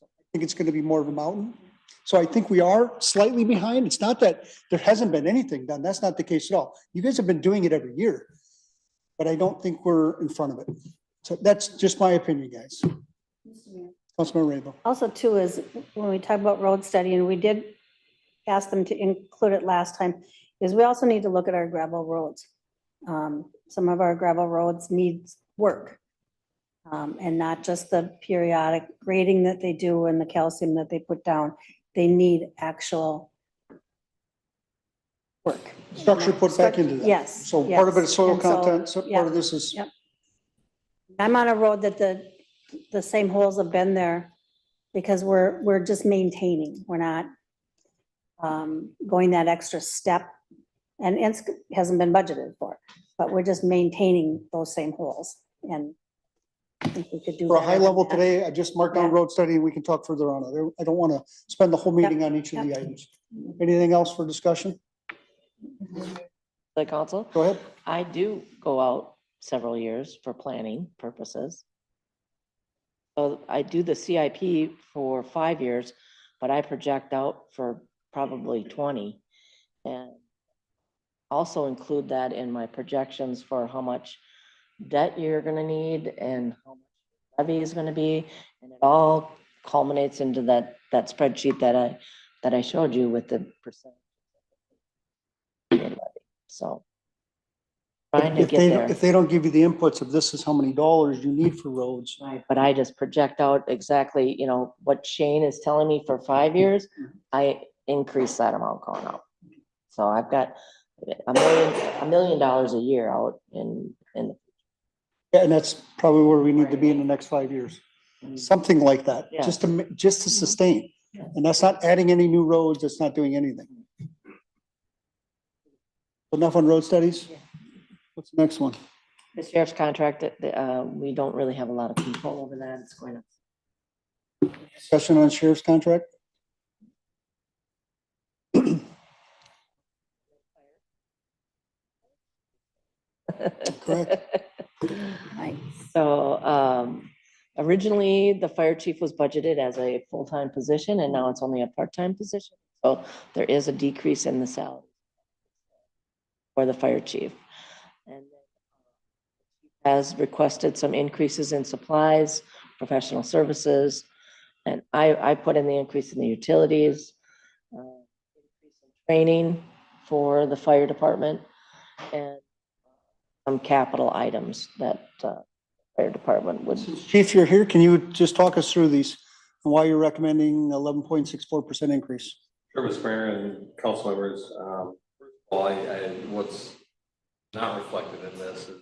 I think it's going to be more of a mountain. So I think we are slightly behind. It's not that there hasn't been anything done. That's not the case at all. You guys have been doing it every year, but I don't think we're in front of it. So that's just my opinion, guys. Councilmember Rainville. Also too is when we talk about road study, and we did ask them to include it last time, is we also need to look at our gravel roads. Some of our gravel roads need work. And not just the periodic grading that they do and the calcium that they put down. They need actual work. Structure put back into that. Yes. So part of it is soil And so, content, so yeah, part of this is. yep. I'm on a road that the same holes have been there because we're just maintaining. We're not going that extra step. And it hasn't been budgeted for, but we're just maintaining those same holes. And I think we could do. For a better high than level that. today, I just marked down Yeah. road study and we can talk further on it. I don't want to spend the whole meeting on each of the items. Anything else for discussion? The council, Go ahead. I do go out several years for planning purposes. So I do the CIP for 5 years, but I project out for probably 20. And also include that in my projections for how much debt you're gonna need and how much levy is gonna be. And it all culminates into that spreadsheet that I showed you with the percent. So trying to If get they, there. if they don't give you the inputs of this is how many dollars you need for roads. Right, but I just project out exactly, what Shane is telling me for 5 years, I increase that amount going out. So I've got $1 million a year out in, Yeah, and that's probably where we need to be in the next 5 years. Something like that, Yeah. just to sustain. And that's not adding any new roads, that's not doing anything. Enough on road studies? What's the next one? the sheriff's contract, we don't really have a lot of control over that. It's going to. Discussion on sheriff's contract? Correct. Right. So originally, the fire chief was budgeted as a full-time position, and now it's only a part-time position. So there is a decrease in the salary for the fire chief. And has requested some increases in supplies, professional services, and I put in the increase in the utilities, increase in training for the fire department, and some capital items that fire department would. Chief, you're here. Can you just talk us through these and why you're recommending 11.64% increase? Sure, Mr. Mayor and council members. First of all, what's not reflected in this is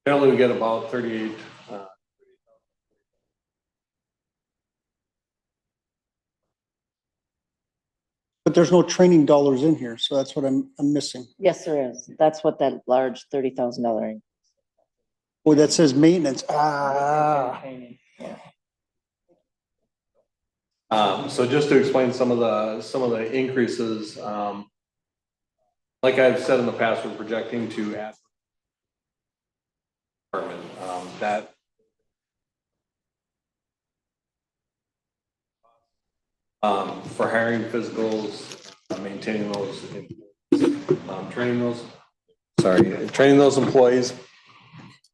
generally we get about 38. But there's no training dollars in here, so that's what I'm missing. Yes, there is. That's what that large $30,000. Oh, that says maintenance. So just to explain some of the increases, like I've said in the past, we're projecting to add that for hiring physicals, maintaining those, training those employees.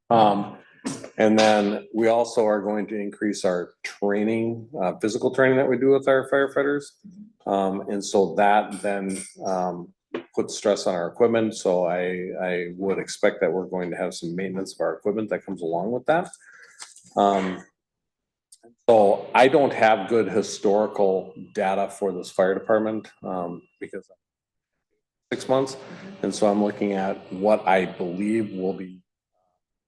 And then we also are going to increase our training, physical training that we do with our firefighters. And so that then puts stress on our equipment. So I would expect that we're going to have some maintenance of our equipment that comes along with that. So I don't have good historical data for this fire department because 6 months. And so I'm looking at what I believe will be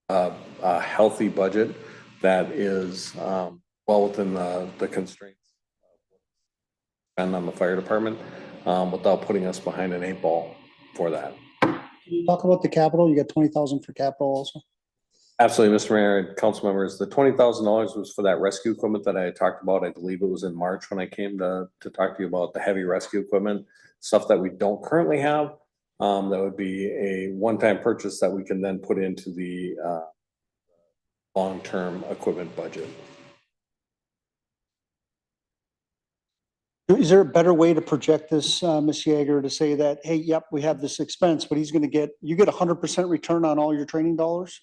a healthy budget that is well within the constraints and on the fire department without putting us behind an 8 ball for that. Can you talk about the capital? You got 20,000 for capital also? Absolutely, Mr. Mayor and council members. The $20,000 was for that rescue equipment that I talked about. I believe it was in March when I came to talk to you about the heavy rescue equipment, stuff that we don't currently have. That would be a one-time purchase that we can then put into the long-term equipment budget. Is there a better way to project this, Ms. Yeager, to say that, hey, yep, we have this expense, but he's gonna get, you get 100% return on all your training dollars?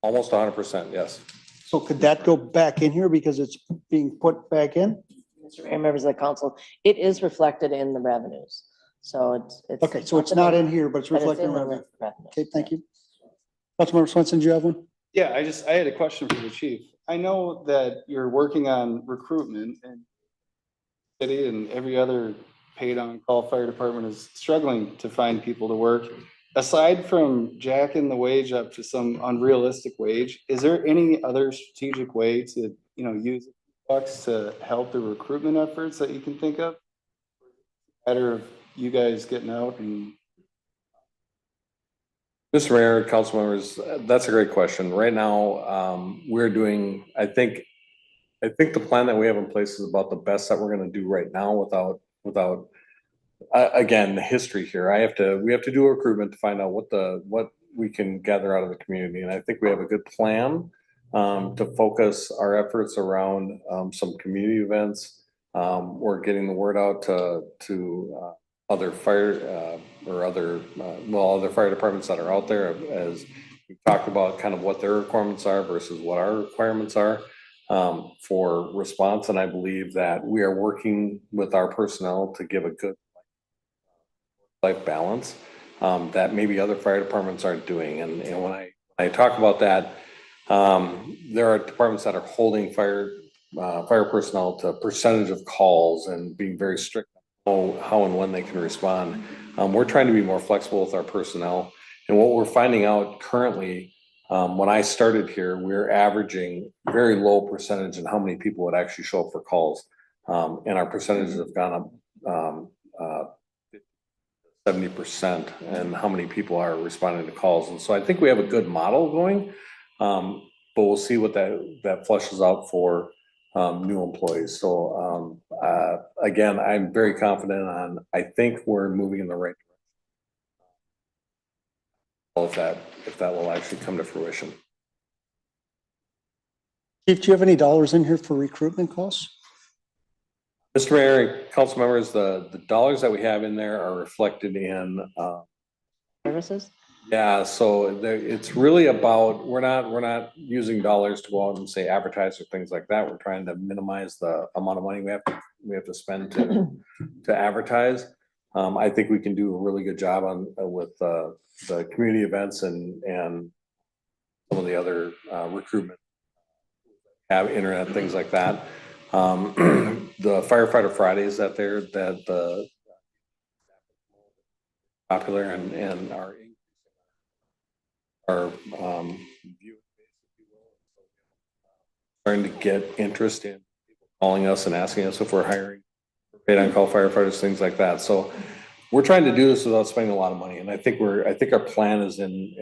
Almost 100%, yes. So could that go back in here because it's being put back in? Mr. Mayor, members of the council, it is reflected in the revenues. So it's. Okay, so it's not in here, but it's but it's reflected in in the revenue. revenues. Okay, thank you. Councilmember Swenson, do you have one? Yeah, I had a question for the chief. I know that you're working on recruitment and city and every other paid on call fire department is struggling to find people to work. Aside from jacking the wage up to some unrealistic wage, is there any other strategic way to, use bucks to help the recruitment efforts that you can think of? Matter of you guys getting out and. Mr. Mayor, council members, that's a great question. Right now, we're doing, I think the plan that we have in place is about the best that we're gonna do right now without again, the history here. We have to do a recruitment to find out what we can gather out of the community. And I think we have a good plan to focus our efforts around some community events. We're getting the word out to other fire other fire departments that are out there, as we talked about kind of what their requirements are versus what our requirements are for response. And I believe that we are working with our personnel to give a good life balance that maybe other fire departments aren't doing. And when I talk about that, there are departments that are holding fire personnel to a percentage of calls and being very strict on how and when they can respond. We're trying to be more flexible with our personnel. And what we're finding out currently, when I started here, we're averaging very low percentage in how many people would actually show up for calls. And our percentages have gone up 70% and how many people are responding to calls. And so I think we have a good model going, but we'll see what that flushes out for new employees. So again, I'm very confident I think we're moving in the right direction. If that will actually come to fruition. Chief, do you have any dollars in here for recruitment costs? Mr. Mayor, council members, the dollars that we have in there are reflected in Services? yeah, so it's really about, we're not using dollars to go out and say advertise or things like that. We're trying to minimize the amount of money we have to spend to advertise. I think we can do a really good job with the community events and some of the other recruitment, have internet, things like that. The Firefighter Fridays that the popular and our view, starting to get interest in calling us and asking us if we're hiring paid on call firefighters, things like that. So we're trying to do this without spending a lot of money. And I think our plan is in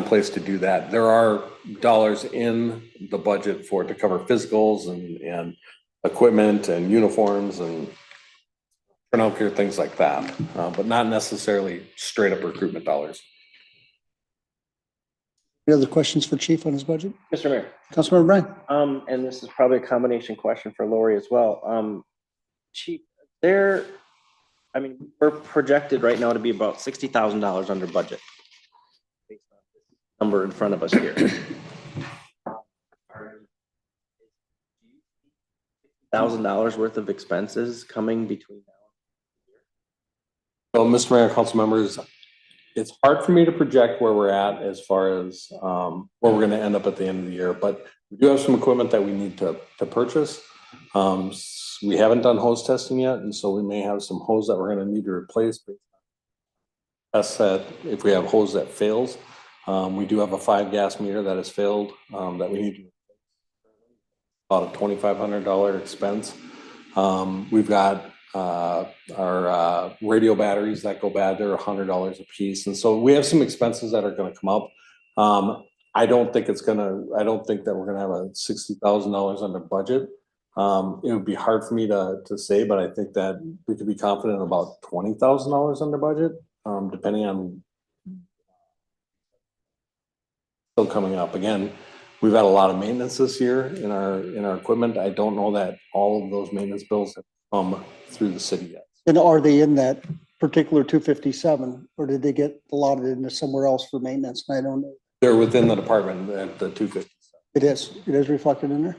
place to do that. There are dollars in the budget to cover physicals and equipment and uniforms and turnout gear, things like that, but not necessarily straight up recruitment dollars. Any other questions for Chief on his budget? Mr. Mayor. Councilmember Bryan. And this is probably a combination question for Lori as well. Chief, we're projected right now to be about $60,000 under budget. Based on the number in front of us here. $1,000 worth of expenses coming between now and So, Mr. Mayor, council members, it's hard for me to project where we're at as far as where we're going to end up at the end of the year, but we do have some equipment that we need to purchase. We haven't done hose testing yet, and so we may have some hose that we're going to need to replace. That's that if we have hose that fails, we do have a 5-gas meter that has failed that we need to about a $2,500 expense. We've got our radio batteries that go bad. They're $100 a piece, and so we have some expenses that are going to come up. I don't think that we're going to have a $60,000 under budget. It would be hard for me to say, but I think that we could be confident about $20,000 under budget, depending on still coming up. Again, we've had a lot of maintenance this year in our equipment. I don't know that all of those maintenance bills have come through the city yet. And are they in that particular 257, or did they get allotted into somewhere else for maintenance? I don't know. They're within the department at the 250. It is reflected in there.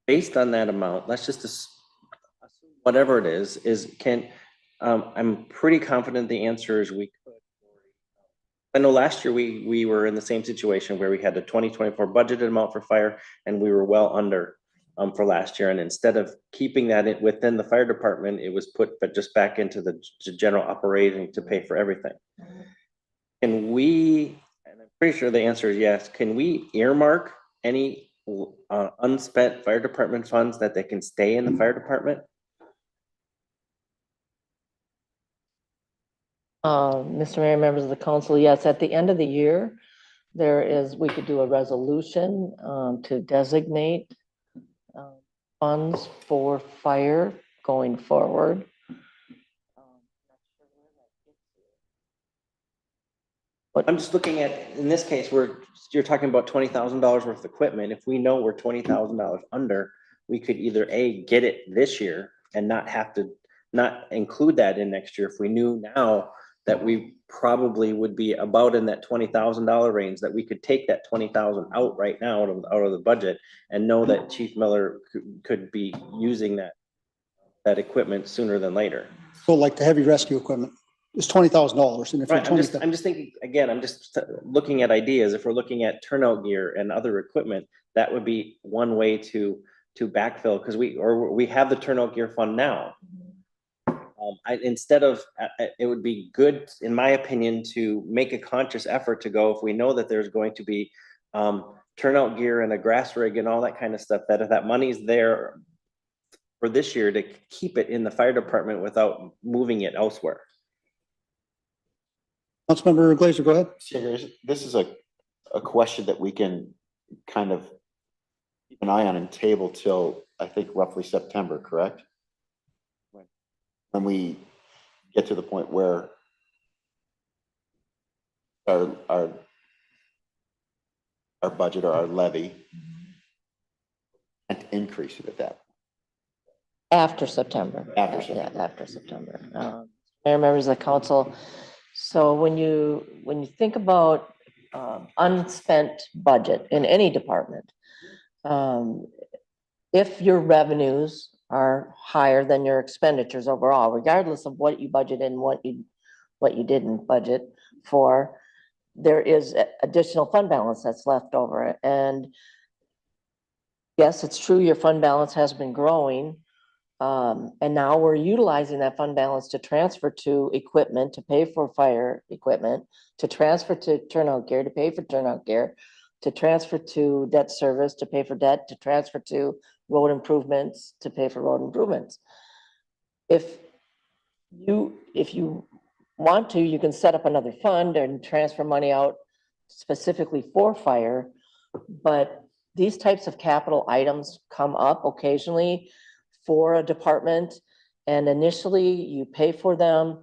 Based on that amount, let's just assume whatever it is I'm pretty confident the answer is we could. I know last year we were in the same situation where we had the 2024 budgeted amount for fire and we were well under for last year. And instead of keeping that within the fire department, it was put but just back into the general operating to pay for everything. Can we, and I'm pretty sure the answer is yes, can we earmark any unspent fire department funds that they can stay in the fire department? Mr. Mayor, members of the council, yes, at the end of the year, we could do a resolution to designate funds for fire going forward. I'm just looking at, in this case, you're talking about $20,000 worth of equipment. If we know we're $20,000 under, we could either get it this year and not have to not include that in next year. If we knew now that we probably would be about in that $20,000 range, that we could take that 20,000 out right now out of the budget and know that Chief Miller could be using that equipment sooner than later. So like the heavy rescue equipment is $20,000. And if Right, you're I'm just thinking, again, I'm just looking at ideas. If we're looking at turnout gear and other equipment, that would be one way to backfill, because we have the turnout gear fund now. It would be good, in my opinion, to make a conscious effort to go, if we know that there's going to be turnout gear and a grass rig and all that kind of stuff, that if that money's there for this year, to keep it in the fire department without moving it elsewhere. Councilmember Glazer, go ahead. This is a question that we can kind of keep an eye on and table till, I think, roughly September, correct? When we get to the point where our budget or our levy and increase it at that. After September. After September. Yeah, after September. Mayor, members of the council. So when you think about unspent budget in any department, if your revenues are higher than your expenditures overall, regardless of what you budgeted and what you didn't budget for, there is additional fund balance that's left over. And yes, it's true, your fund balance has been growing. And now we're utilizing that fund balance to transfer to equipment, to pay for fire equipment, to transfer to turnout gear, to pay for turnout gear, to transfer to debt service, to pay for debt, to transfer to road improvements, to pay for road improvements. If you want to, you can set up another fund and transfer money out specifically for fire, but these types of capital items come up occasionally for a department, and initially you pay for them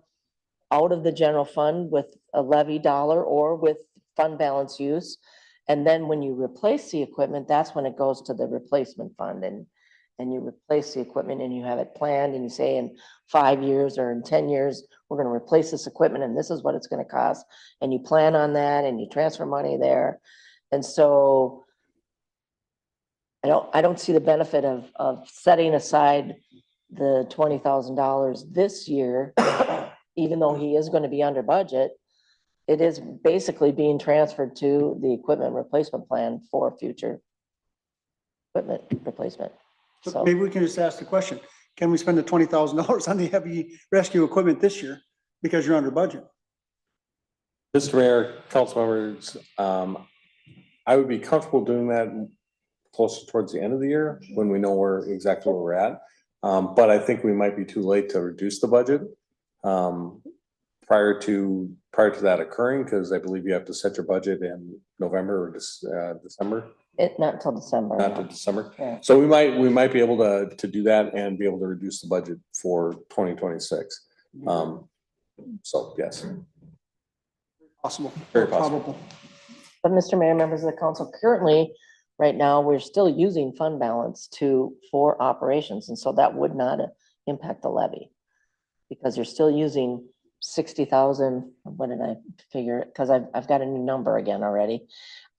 out of the general fund with a levy dollar or with fund balance use. And then when you replace the equipment, that's when it goes to the replacement fund, and you replace the equipment and you have it planned and you say in 5 years or in 10 years, we're going to replace this equipment and this is what it's going to cost. And you plan on that and you transfer money there. And so I don't see the benefit of setting aside the $20,000 this year, even though he is going to be under budget. It is basically being transferred to the equipment replacement plan for future equipment replacement. So Maybe we can just ask the question, can we spend the $20,000 on the heavy rescue equipment this year because you're under budget? Mr. Mayor, council members, I would be comfortable doing that closer towards the end of the year when we know exactly where we're at. But I think we might be too late to reduce the budget prior to that occurring, because I believe you have to set your budget in November or December. not until December. Not to December. Yeah. So we might be able to do that and be able to reduce the budget for 2026. So yes. Possible. Very possible. But Mr. Mayor, members of the council, currently, right now, we're still using fund balance for operations, and so that would not impact the levy. Because you're still using 60,000, what did I figure? Because I've got a new number again already.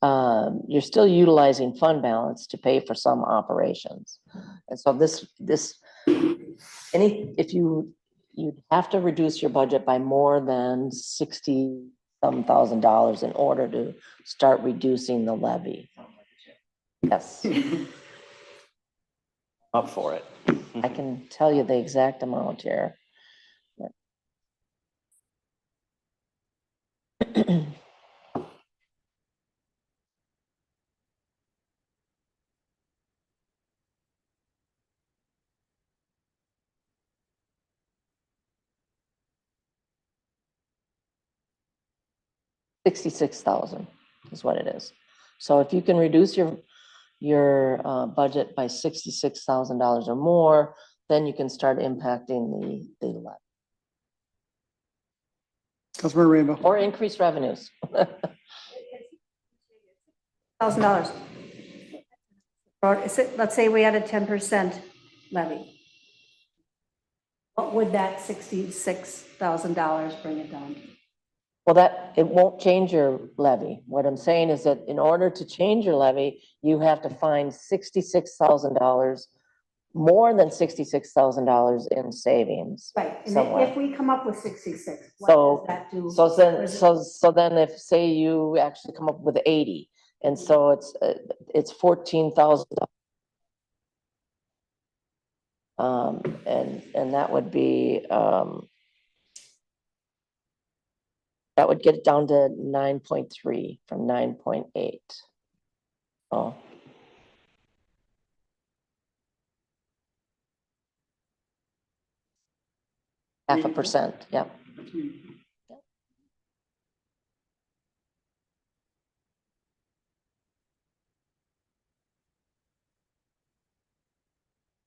You're still utilizing fund balance to pay for some operations. And so if you'd have to reduce your budget by more than $60-some thousand in order to start reducing the levy. Yes, Up for it. I can tell you the exact amount here. $66,000 is what it is. So if you can reduce your budget by $66,000 or more, then you can start impacting the levy Councilmember Rainbow. or increase revenues. $1,000. Or is it, let's say we had a 10% levy. What would that $66,000 bring it down to? Well, it won't change your levy. What I'm saying is that in order to change your levy, you have to find $66,000, more than $66,000 in savings. Right, and somewhere. if we come up with 66, So- what does that do? So then if, say you actually come up with 80, and so it's $14,000. And that would be, that would get it down to 9.3 from 9.8. Oh. Half a percent, yeah.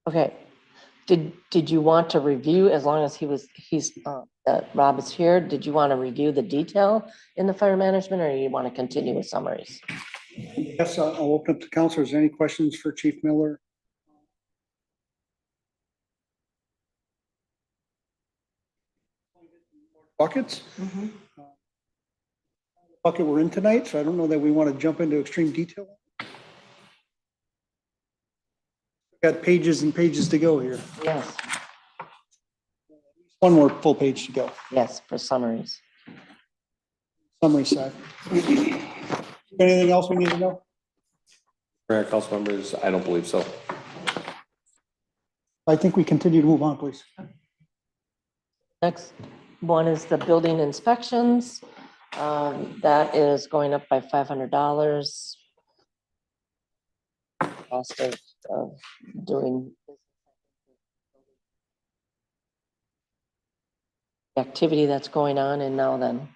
Okay, did you want to review, as long as Rob is here, did you want to review the detail in the fire management, or you want to continue with summaries? Yes, I'll open up to council. Is there any questions for Chief Miller? Buckets? Bucket we're in tonight, so I don't know that we want to jump into extreme detail. Got pages and pages to go here. Yes, One more full page to go. yes, for summaries. Summary side. Anything else we need to know? Mayor, council members, I don't believe so. I think we continue to move on, please. Next one is the building inspections. That is going up by $500. Cost of doing activity that's going on in Now Then.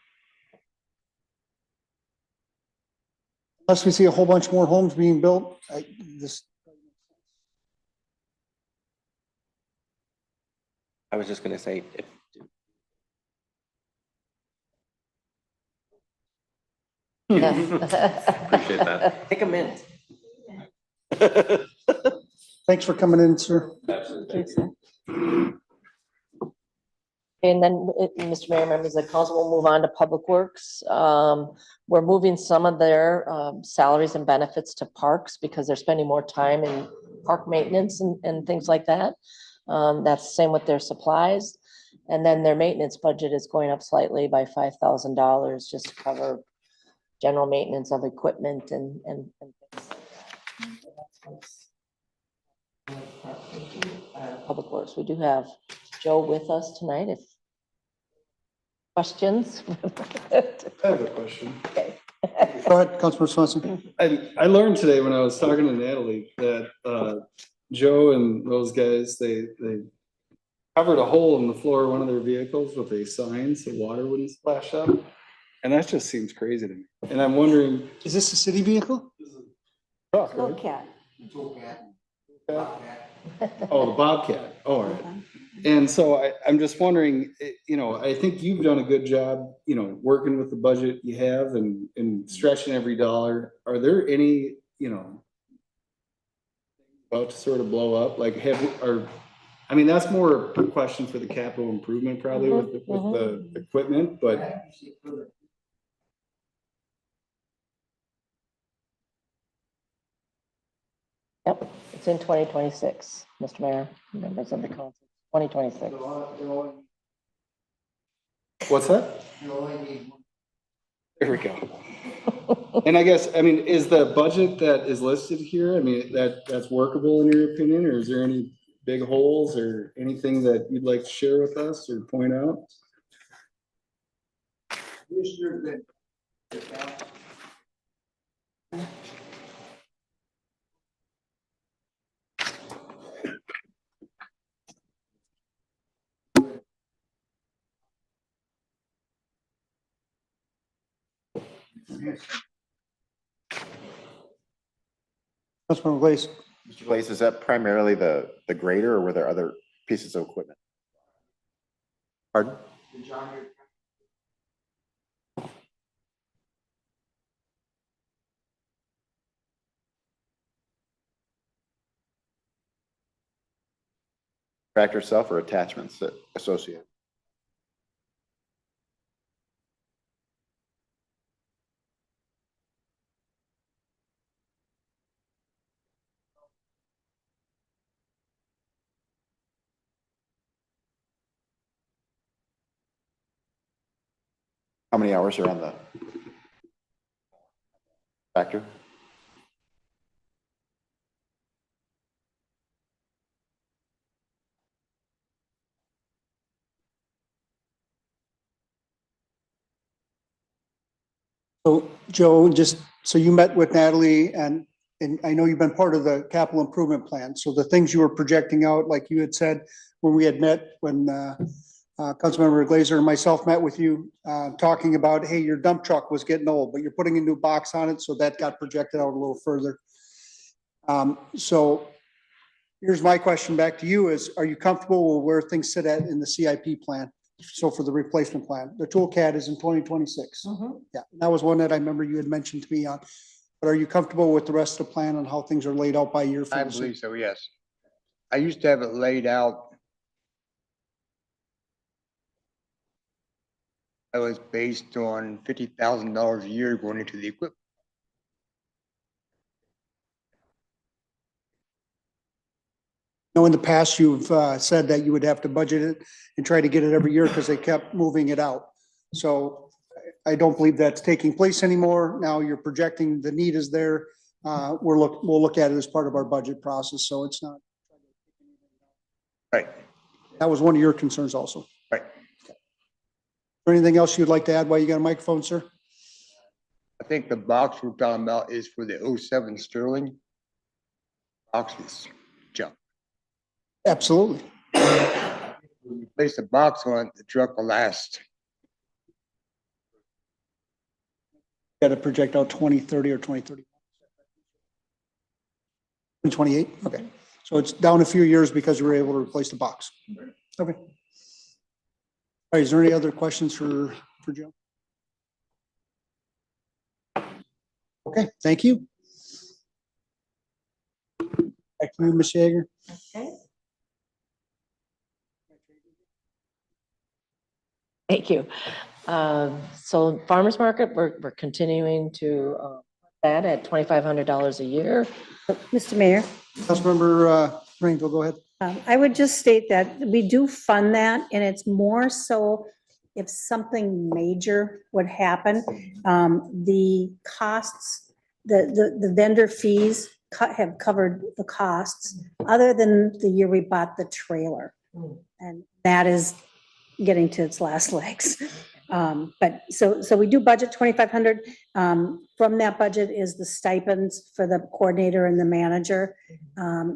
Unless we see a whole bunch more homes being built, I was just gonna say, Appreciate that. take a minute. thanks for coming in, sir. And then, Mr. Mayor, members of the council, will move on to Public Works. We're moving some of their salaries and benefits to parks because they're spending more time in park maintenance and things like that. That's the same with their supplies. And then their maintenance budget is going up slightly by $5,000 just to cover general maintenance of equipment and things. Public Works. We do have Joe with us tonight. If questions? I have a question. Okay. Go ahead, Councilman Swanson. I learned today when I was talking to Natalie that Joe and those guys, they covered a hole in the floor of one of their vehicles with a sign so water wouldn't splash up. And that just seems crazy to me. And I'm wondering, Is this a city vehicle? truck, Go right? cat. Oh, the Bobcat. Oh, all right. And so I'm just wondering, I think you've done a good job, working with the budget you have and stretching every dollar. Are there any, about to sort of blow up? Like that's more a question for the capital improvement probably with the equipment, but Yep, it's in 2026, Mr. Mayor, members of the council, 2026. what's that? There we go. And I guess, is the budget that is listed here, that's workable in your opinion, or is there any big holes or anything that you'd like to share with us or point out? Councilmember Glaze. Mr. Glaze, is that primarily the grader or were there other pieces of equipment? Pardon? Tractor itself or attachments that associate? How many hours are on the tractor? So Joe, just, so you met with Natalie and I know you've been part of the capital improvement plan. So the things you were projecting out, like you had said, when we had met, when Councilmember Glazer and myself met with you, talking about, hey, your dump truck was getting old, but you're putting a new box on it. So that got projected out a little further. So here's my question back to you is, are you comfortable with where things sit at in the CIP plan? So for the replacement plan, the toolcat is in 2026. Yeah, that was one that I remember you had mentioned to me on. But are you comfortable with the rest of the plan and how things are laid out by year? I believe so, yes. I used to have it laid out. I was based on $50,000 a year going into the equipment. No, in the past, you've said that you would have to budget it and try to get it every year because they kept moving it out. So I don't believe that's taking place anymore. Now you're projecting the need is there. We'll look at it as part of our budget process. So it's not. Right. That was one of your concerns also. Right. Anything else you'd like to add while you got a microphone, sir? I think the box we're talking about is for the 07 Sterling. Box is junk. Absolutely. Replace the box on it, the truck will last. Got to project out 2030 or 2030. 2028. Okay. So it's down a few years because we were able to replace the box. Okay. All right. Is there any other questions for Joe? Okay. Thank you. Back to you, Ms. Yeager. Okay. Thank you. So farmer's market, we're continuing to that at $2,500 a year. Mr. Mayor, Councilmember Rainville, go ahead. I would just state that we do fund that, and it's more so if something major would happen, the costs, the vendor fees have covered the costs, other than the year we bought the trailer. And that is getting to its last legs. But so we do budget 2,500. From that budget is the stipends for the coordinator and the manager,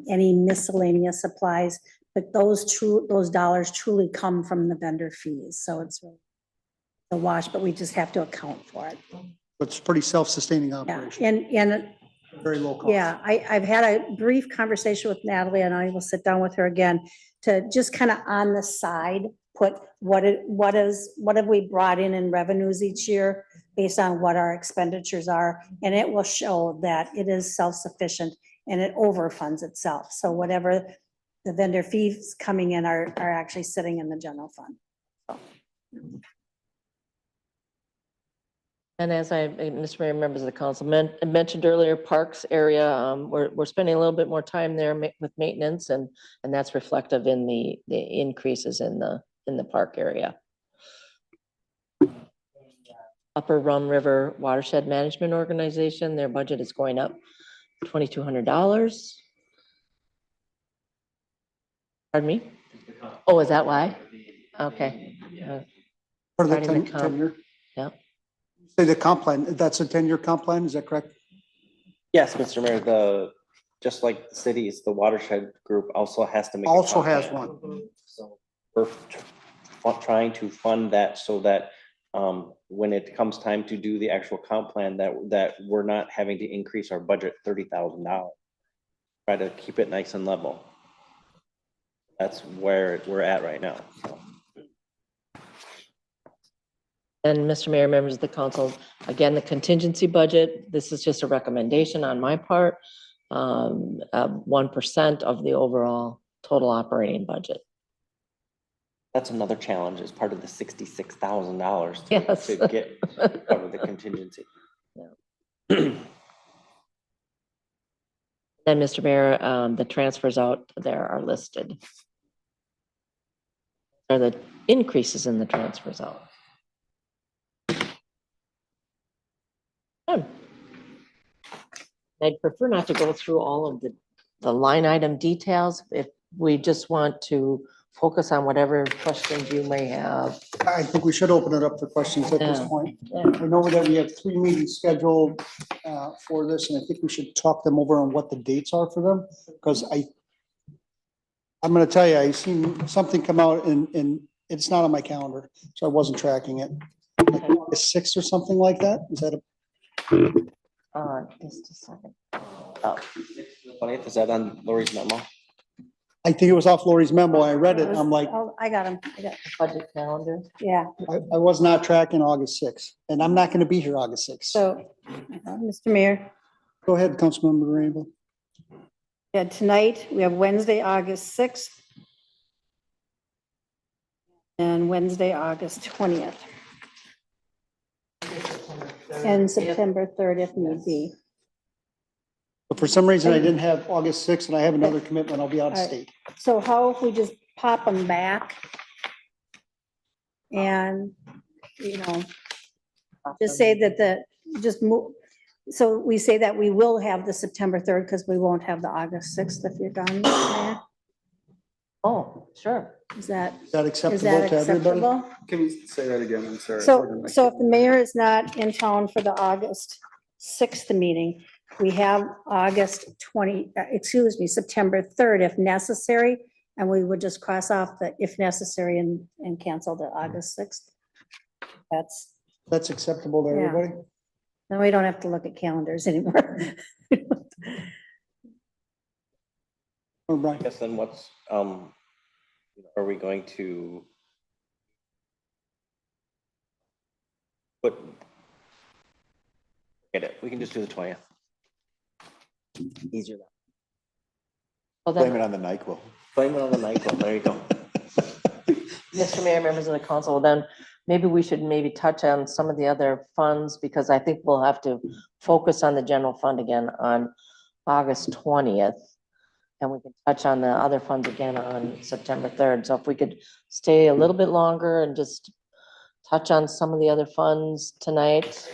any miscellaneous supplies, but those dollars truly come from the vendor fees. So it's really a wash, but we just have to account for it. It's pretty self-sustaining Yeah, operation. and very low cost. Yeah, I've had a brief conversation with Natalie and I will sit down with her again to just kind of on the side, put what have we brought in revenues each year based on what our expenditures are, and it will show that it is self-sufficient and it overfunds itself. So whatever the vendor fees coming in are actually sitting in the general fund. And as Mr. Mayor, members of the council mentioned earlier, parks area, we're spending a little bit more time there with maintenance, and that's reflective in the increases in the park area. Upper Rum River Watershed Management Organization, their budget is going up $2,200. Pardon me? Oh, is that why? Okay. For the Starting the 10 comp. year. Yeah. Say the comp plan, that's a 10-year comp plan, is that correct? Yes, Mr. Mayor, just like the cities, the watershed group also has to make. a Also comp has plan. one. So we're trying to fund that so that when it comes time to do the actual comp plan, that we're not having to increase our budget $30,000. Try to keep it nice and level. That's where we're at right now. So. And Mr. Mayor, members of the council, again, the contingency budget, this is just a recommendation on my part, 1% of the overall total operating budget. That's another challenge as part of the $66,000 Yes. to get cover the contingency. Then, Mr. Mayor, the transfers out there are listed. Are the increases in the transfers out? I'd prefer not to go through all of the line item details if we just want to focus on whatever questions you may have. I think we should open it up for questions at this Yeah. point. Yeah. I know that we have 3 meetings scheduled for this, and I think we should talk them over on what the dates are for them, because I'm gonna tell you, I seen something come out and it's not on my calendar, so I wasn't tracking it. Like August 6th or something like that, is that Just a second. 20th, is that on Lori's memo? I think it was off Lori's memo, I read it, and I'm like, Oh, I got him, Budget calendar. yeah. I was not tracking August 6th, and I'm not gonna be here August 6th. So, Mr. Mayor, Go ahead, Councilmember Rainbow. yeah, tonight, we have Wednesday, August 6th. And Wednesday, August 20th. And September 3rd if need be. But for some reason, I didn't have August 6th, and I have another commitment, I'll be out of All right. state. So how if we just pop them back? And, just say that just move, so we say that we will have the September 3rd because we won't have the August 6th if you're done, Mayor? Oh, sure. Is that Is that Is acceptable that to everybody? acceptable? Can you say that again? I'm sorry. So if the mayor is not in town for the August 6th meeting, we have September 3rd if necessary, and we would just cross off the if necessary and cancel the August 6th. That's acceptable to Yeah. everybody? Then we don't have to look at calendars anymore. Or I Brian? guess then what's, are we going to get it? We can just do the 20th. Easier. Well, Blame then, it on the NyQuil. Blame it on the NyQuil. There you go. Mr. Mayor, members of the council, then maybe we should touch on some of the other funds, because I think we'll have to focus on the general fund again on August 20th. And we can touch on the other funds again on September 3rd. So if we could stay a little bit longer and just touch on some of the other funds tonight,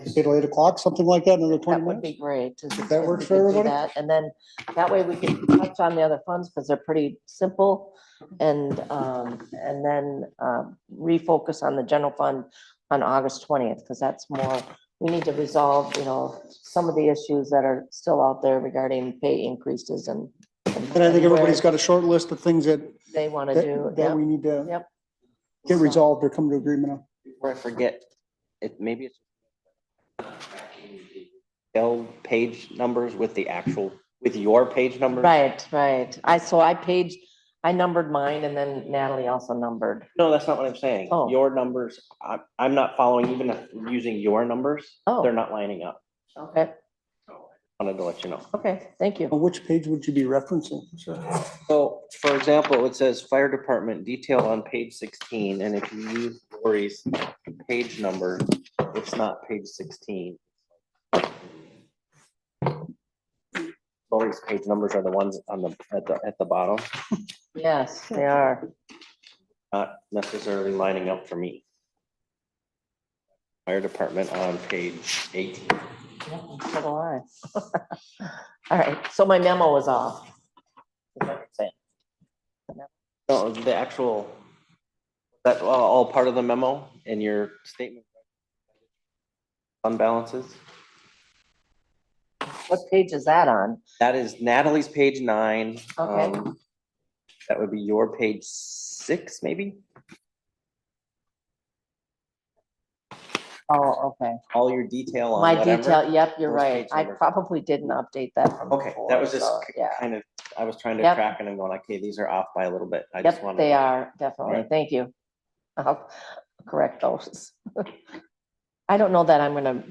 Stay till 8 o'clock, something like that, another 20 that would be minutes? great. If that works for everybody? And then that way we can touch on the other funds because they're pretty simple. And then refocus on the general fund on August 20th, because that's more, we need to resolve, some of the issues that are still out there regarding pay increases and. And I think everybody's got a short list of things that, They want to do. that we need to Yep. get resolved or come to agreement on. Before I forget, maybe it's page numbers with the actual, with your page numbers? Right, right. I numbered mine and then Natalie also numbered. No, that's not what I'm saying. Oh. Your numbers, I'm not following, even if using your numbers, Oh. they're not lining up. Okay, Wanted to let you know. okay, thank you. Which page would you be referencing? So, for example, it says fire department detail on page 16, and if you use Lori's page number, it's not page 16. Lori's page numbers are the ones on the, at the bottom, Yes, they are. not necessarily lining up for me. Fire department on page 18. Yeah, so do I. All right, so my memo was off. Is what you're saying. No, the actual, that all part of the memo in your statement? Fund balances? What page is that on? That is Natalie's page 9. Okay. That would be your page 6, maybe? Oh, okay. All your detail on My whatever. detail, yep, you're those right. page I numbers. probably didn't update that from Okay, before, that was just so, yeah. kind of, I was trying to Yep. track it and going, okay, these are off by a little bit. I just Yep, wanted. they are, definitely. Right. Thank you. I'll correct those. I don't know that I'm gonna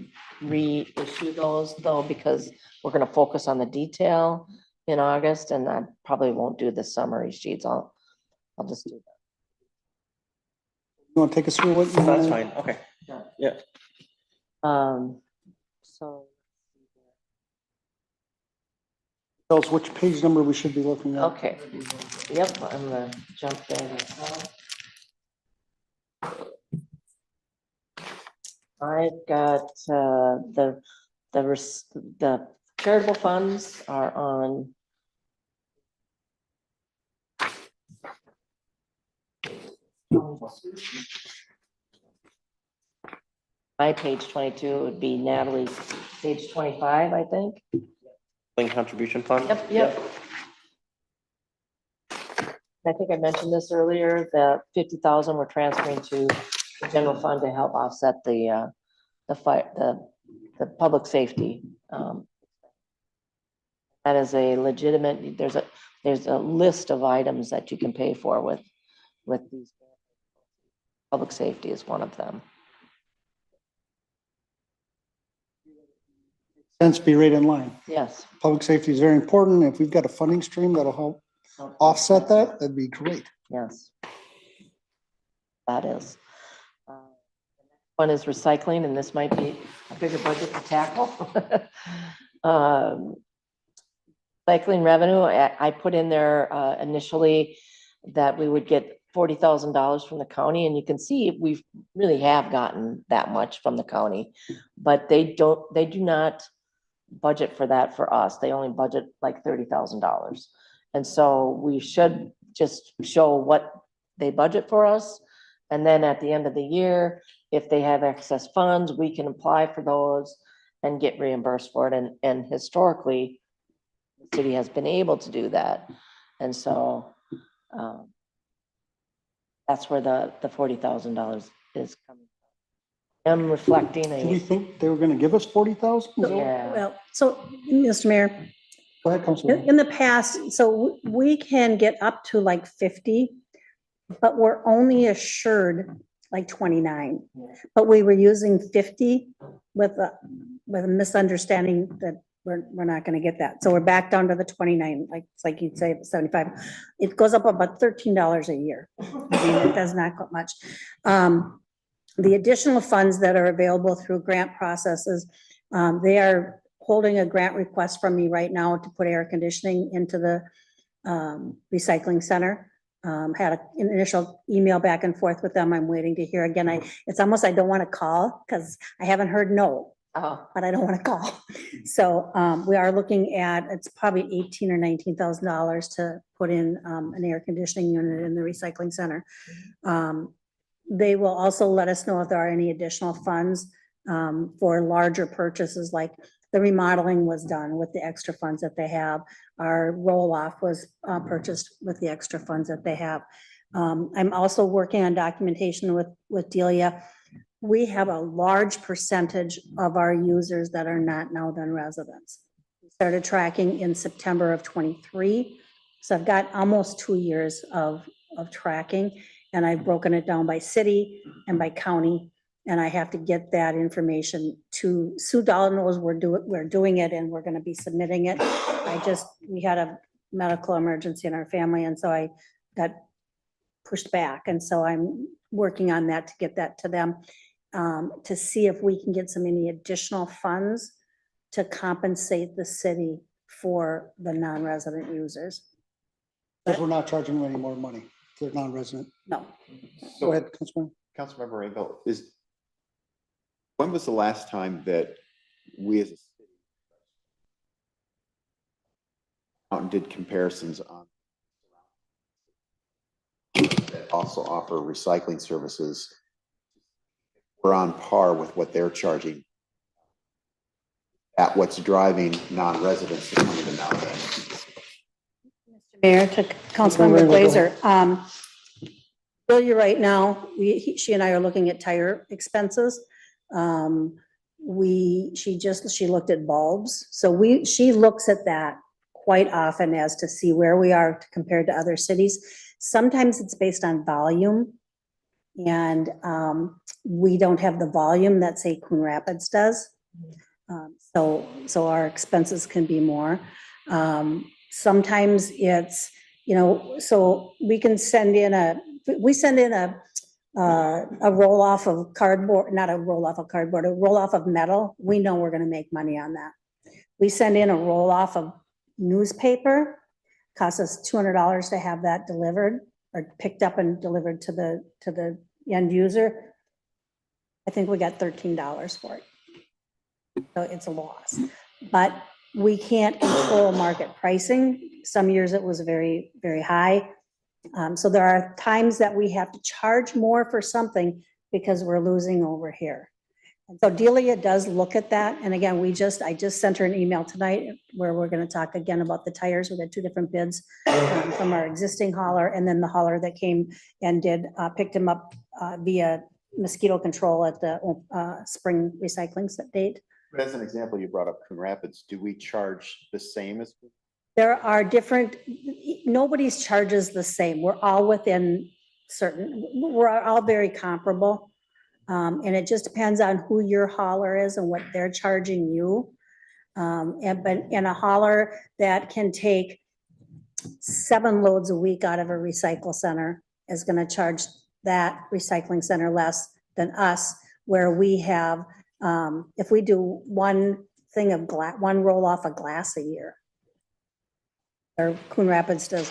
reissue those though, because we're gonna focus on the detail in August, and I probably won't do the summary sheets. I'll just do You want to take us through what you That's want? fine, okay. that. Yeah. So, Tell us which page number we should be looking at. okay. Yep, I'm gonna jump there myself. I've got, the charitable funds are on. My page 22 would be Natalie's page 25, I think. Building contribution fund? Yep. I think I mentioned this earlier, the 50,000 we're transferring to the general fund to help offset the public safety. That is a legitimate, there's a list of items that you can pay for with these. Public safety is one of them. Sense be right in line. Yes. Public safety is very important. If we've got a funding stream that'll help offset that, that'd be great. Yes. That is. One is recycling, and this might be a bigger budget to tackle. Recycling revenue, I put in there initially that we would get $40,000 from the county, and you can see we really have gotten that much from the county, but they do not budget for that for us. They only budget like $30,000. And so we should just show what they budget for us. And then at the end of the year, if they have excess funds, we can apply for those and get reimbursed for it. And historically, the city has been able to do that. And so that's where the $40,000 is coming from. I'm reflecting Do we a, think they were gonna give us 40,000? yeah, Well, so, Mr. Mayor, Go ahead, Councilman. in the past, so we can get up to like 50, but we're only assured like 29. But we were using 50 with a misunderstanding that we're not gonna get that. So we're back down to the 29, like, it's like you'd say 75. It goes up about $13 a year. I mean, it does not go much. The additional funds that are available through grant processes, they are holding a grant request from me right now to put air conditioning into the recycling center. Had an initial email back and forth with them. I'm waiting to hear again. It's almost, I don't want to call because I haven't heard no, oh, but I don't want to call. So we are looking at, it's probably $18,000 or $19,000 to put in an air conditioning unit in the recycling center. They will also let us know if there are any additional funds for larger purchases, like the remodeling was done with the extra funds that they have. Our roll-off was purchased with the extra funds that they have. I'm also working on documentation with Delia we have a large percentage of our users that are not now then residents. We started tracking in September of '23, so I've got almost 2 years of tracking, and I've broken it down by city and by county, and I have to get that information to Sue Dahl. Knows we're doing it, and we're gonna be submitting it. We had a medical emergency in our family, and so I got pushed back, and so I'm working on that to get that to them, to see if we can get any additional funds to compensate the city for the non-resident users. Because we're not charging them any more money. They're non-resident. No, Go ahead, Councilman. Councilmember Rainville, when was the last time that we as a city out and did comparisons on that also offer recycling services? We're on par with what they're charging at what's driving non-residents to come to Mount Airy. Mayor, to Councilmember Glazer. Bill, right now, she and I are looking at tire expenses. She looked at bulbs. So she looks at that quite often as to see where we are compared to other cities. Sometimes it's based on volume. And we don't have the volume that, say, Coon Rapids does. So our expenses can be more. Sometimes it's, so we send in a roll-off of cardboard, not a roll-off of cardboard, a roll-off of metal. We know we're gonna make money on that. We send in a roll-off of newspaper, costs us $200 to have that delivered or picked up and delivered to the end user. I think we got $13 for it. So it's a loss, but we can't control market pricing. Some years it was very, very high. So there are times that we have to charge more for something because we're losing over here. And so Delia does look at that. And again, I just sent her an email tonight where we're going to talk again about the tires. We got 2 different bids from our existing hauler, and then the hauler that came and picked him up via mosquito control at the spring recycling date. As an example, you brought up Coon Rapids. Do we charge the same as? There are different, nobody's charges the same. We're all within we're all very comparable. And it just depends on who your hauler is and what they're charging you. But in a hauler that can take 7 loads a week out of a recycle center is gonna charge that recycling center less than us, where we have, if we do one roll off of glass a year, or Coon Rapids does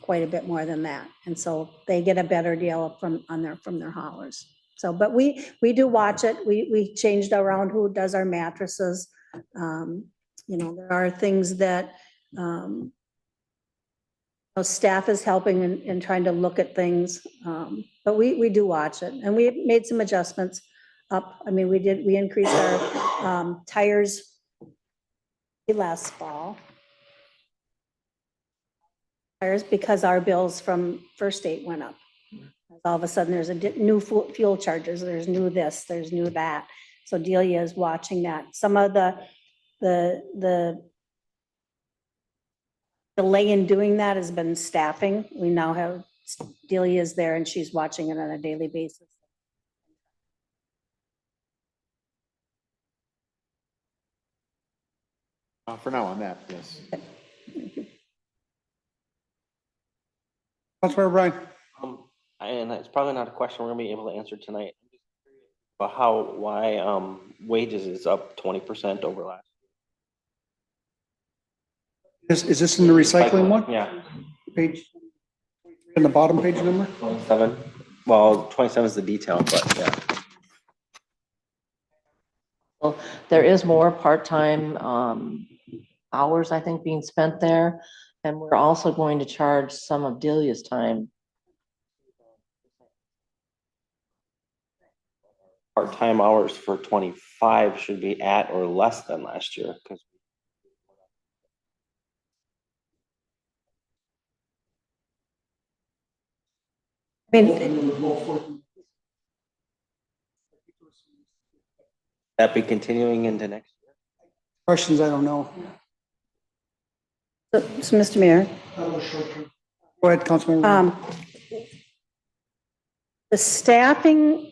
quite a bit more than that. And so they get a better deal from their haulers. So, but we do watch it. We changed around who does our mattresses. There are things that staff is helping in trying to look at things. But we do watch it, and we made some adjustments up. I mean, we increased our tires last fall. Because our bills from First State went up. All of a sudden, there's new fuel charges, there's new this, there's new that. So Delia is watching that. Some of the delay in doing that has been staffing. We now have Delia's there, and she's watching it on a daily basis. For now on that, yes. Councilmember Brian. And it's probably not a question we're gonna be able to answer tonight. But why wages is up 20% over last. Is this in the recycling one? Yeah. Page, in the bottom page number? 27. Well, 27 is the detail, but yeah. Well, there is more part-time hours, I think, being spent there. And we're also going to charge some of Delia's time. Part-time hours for 25 should be at or less than last year, because I mean, That be continuing into next year? Questions, I don't know. So, Mr. Mayor, Go ahead, Councilmember. the staffing,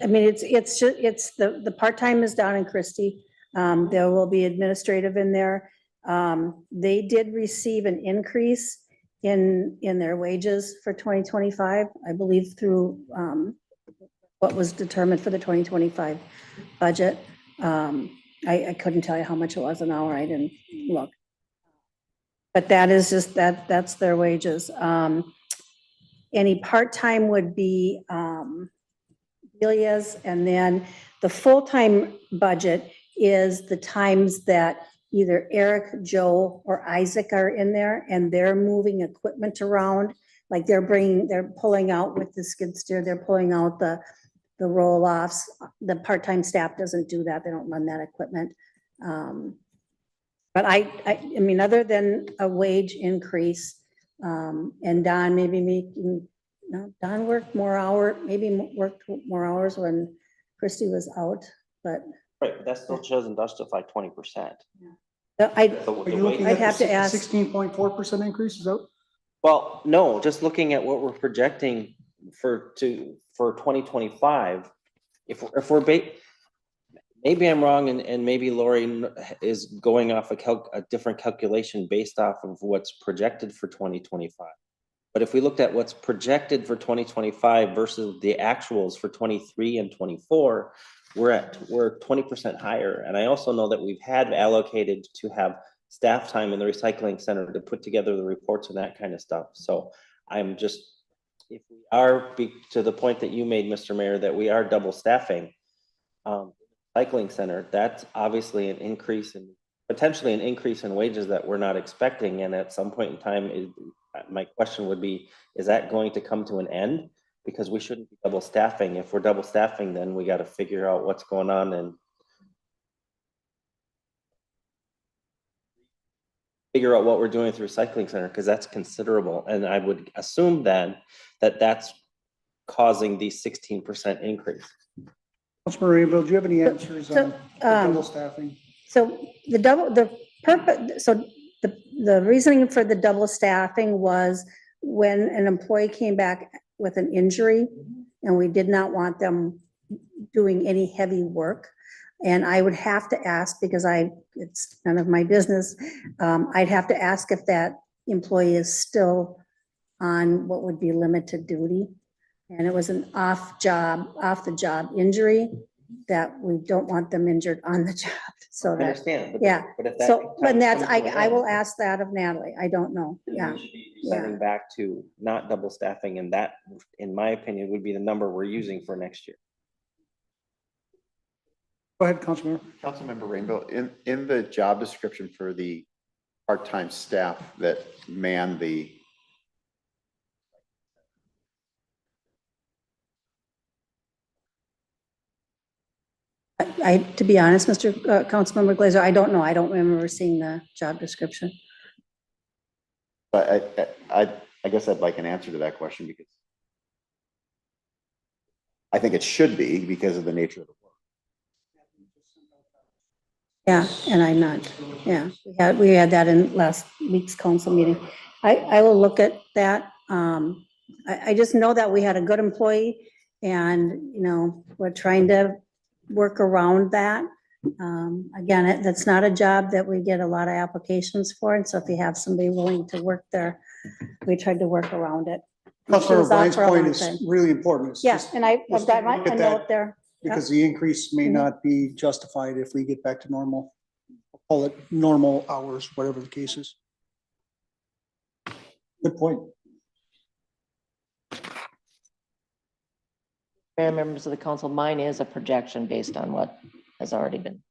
I mean, the part-time is down in Christie. There will be administrative in there. They did receive an increase in their wages for 2025, I believe through, what was determined for the 2025 budget. I couldn't tell you how much it was an hour. I didn't look. But that is just, that's their wages. Any part-time would be Delia's, and then the full-time budget is the times that either Eric, Joe, or Isaac are in there, and they're moving equipment around. Like they're pulling out with the skid steer, they're pulling out the roll-offs. The part-time staff doesn't do that. They don't run that equipment. But I mean, other than a wage increase, and Don maybe making, no, Don worked more worked more hours when Christie was out, but Right, but that still doesn't justify 20%. Are you looking I'd at have the to ask. 16.4% increase, is that? Well, no, just looking at what we're projecting for 2025, if we're maybe I'm wrong, and maybe Lori is going off a different calculation based off of what's projected for 2025. But if we looked at what's projected for 2025 versus the actuals for 23 and 24, we're 20% higher. And I also know that we've had allocated to have staff time in the recycling center to put together the reports and that kind of stuff. So I'm just, if we are to the point that you made, Mr. Mayor, that we are double staffing, recycling center, that's obviously an increase in, potentially an increase in wages that we're not expecting. And at some point in time, my question would be, is that going to come to an end? Because we shouldn't be double staffing. If we're double staffing, then we got to figure out what's going on and figure out what we're doing with the recycling center, because that's considerable. And I would assume then that that's causing the 16% increase. Councilmember Rainville, do you have any answers on the double staffing? So the reasoning for the double staffing was when an employee came back with an injury and we did not want them doing any heavy work. And I would have to ask, because it's none of my business, I'd have to ask if that employee is still on what would be limited duty. And it was an off the job injury that we don't want them injured on the job. So I that, understand. yeah. But if that So, when that's, comes to an I will end, ask that of Natalie. I don't know. then Yeah. we should be sending back to not double staffing, and that, in my opinion, would be the number we're using for next year. Go ahead, Councilmember. Councilmember Rainbow, in the job description for the part-time staff that man the To be honest, Councilmember Glazer, I don't know. I don't remember seeing the job description. But I guess I'd like an answer to that question, because I think it should be because of the nature of the work. Yeah, and I'm not, yeah, we had that in last week's council meeting. I will look at that. I just know that we had a good employee, and, we're trying to work around that. Again, that's not a job that we get a lot of applications for, and so if you have somebody willing to work there, we tried to work around it. Councilmember Brian's for a point long is time. really important. It's Yes, just and I've let's got take a look a at that, note there. because the increase may Mhm. not be justified if we get back to normal, call it normal hours, whatever the case is. Good point. Mayor, members of the council, mine is a projection based on what has already been.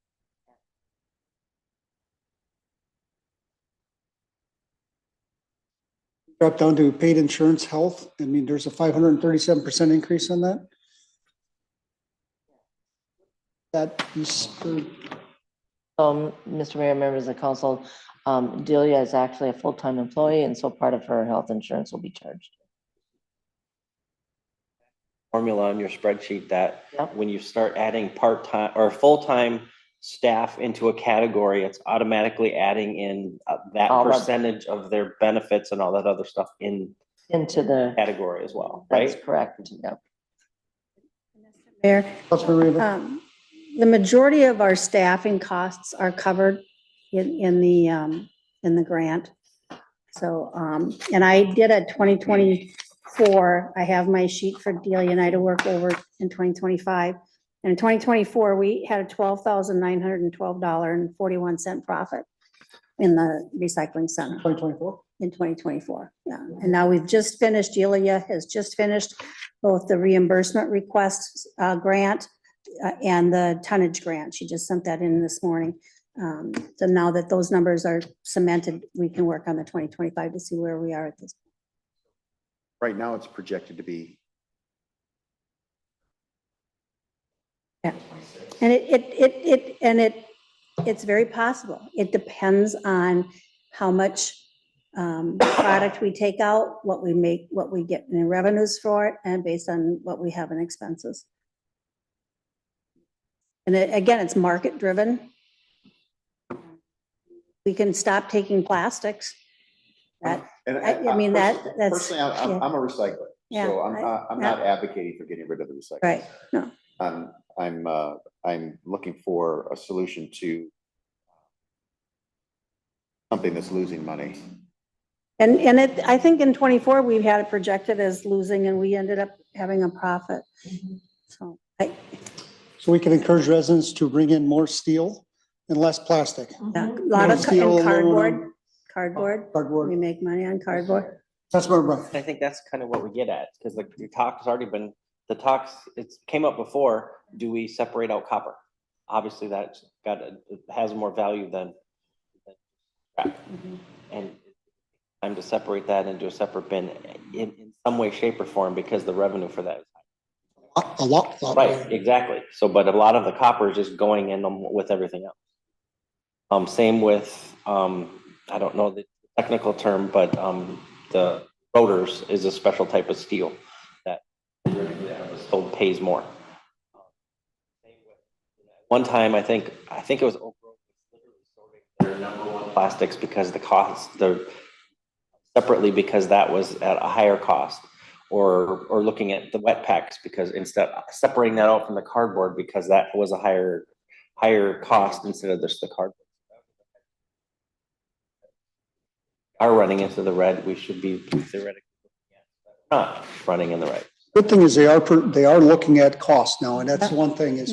Drop down to paid insurance health. I mean, there's a 537% increase on that. That is for Mr. Mayor, members of the council, Delia is actually a full-time employee, and so part of her health insurance will be charged. formula on your spreadsheet that Yep. when you start adding part-time or full-time staff into a category, it's automatically adding in that All the- percentage of their benefits and all that other stuff in into the, category as well, that's right? correct, yep. Mayor, Councilmember Rainville. the majority of our staffing costs are covered in the grant. So, and I did a 2024, I have my sheet for Delia and I to work over in 2025. And in 2024, we had a $12,912.41 profit in the recycling center 2024. in 2024. Yeah, and now we've just finished, Delia has just finished both the reimbursement request grant and the tonnage grant. She just sent that in this morning. So now that those numbers are cemented, we can work on the 2025 to see where we are at this. Right now, it's projected to be, Yeah, and it's very possible. It depends on how much product we take out, what we make, what we get in revenues for it, and based on what we have in expenses. And again, it's market driven. We can stop taking plastics. That, and I mean, that's. personally, yeah. I'm a recycler, Yeah, so I'm not advocating for getting rid of the recycling. Right, no. I'm looking for a solution to something that's losing money. And I think in 24, we had it projected as losing and we ended up having a profit. So So we can encourage residents to bring in more steel and less plastic. yeah, a lot of Steel, and aluminum. cardboard. We Cardboard. make money on cardboard. Councilmember Brown. I think that's kind of what we get at, because the talk has already been, it's came up before, do we separate out copper? Obviously, that's it has more value than scrap. And time to separate that into a separate bin in some way, shape or form, because the revenue for that is high. A lot. Right, exactly. So, but a lot of the copper is just going in them with everything else. Same with, I don't know the technical term, but the rotors is a special type of steel that was told pays more. One time, I think it was Oak Grove their #1 plastics because the cost, separately because that was at a higher cost, or looking at the wet packs because instead separating that out from the cardboard because that was a higher cost instead of just the cardboard. Are running into the red, we should be theoretically not running in the red. Good thing is they are looking at cost now, and that's one thing is,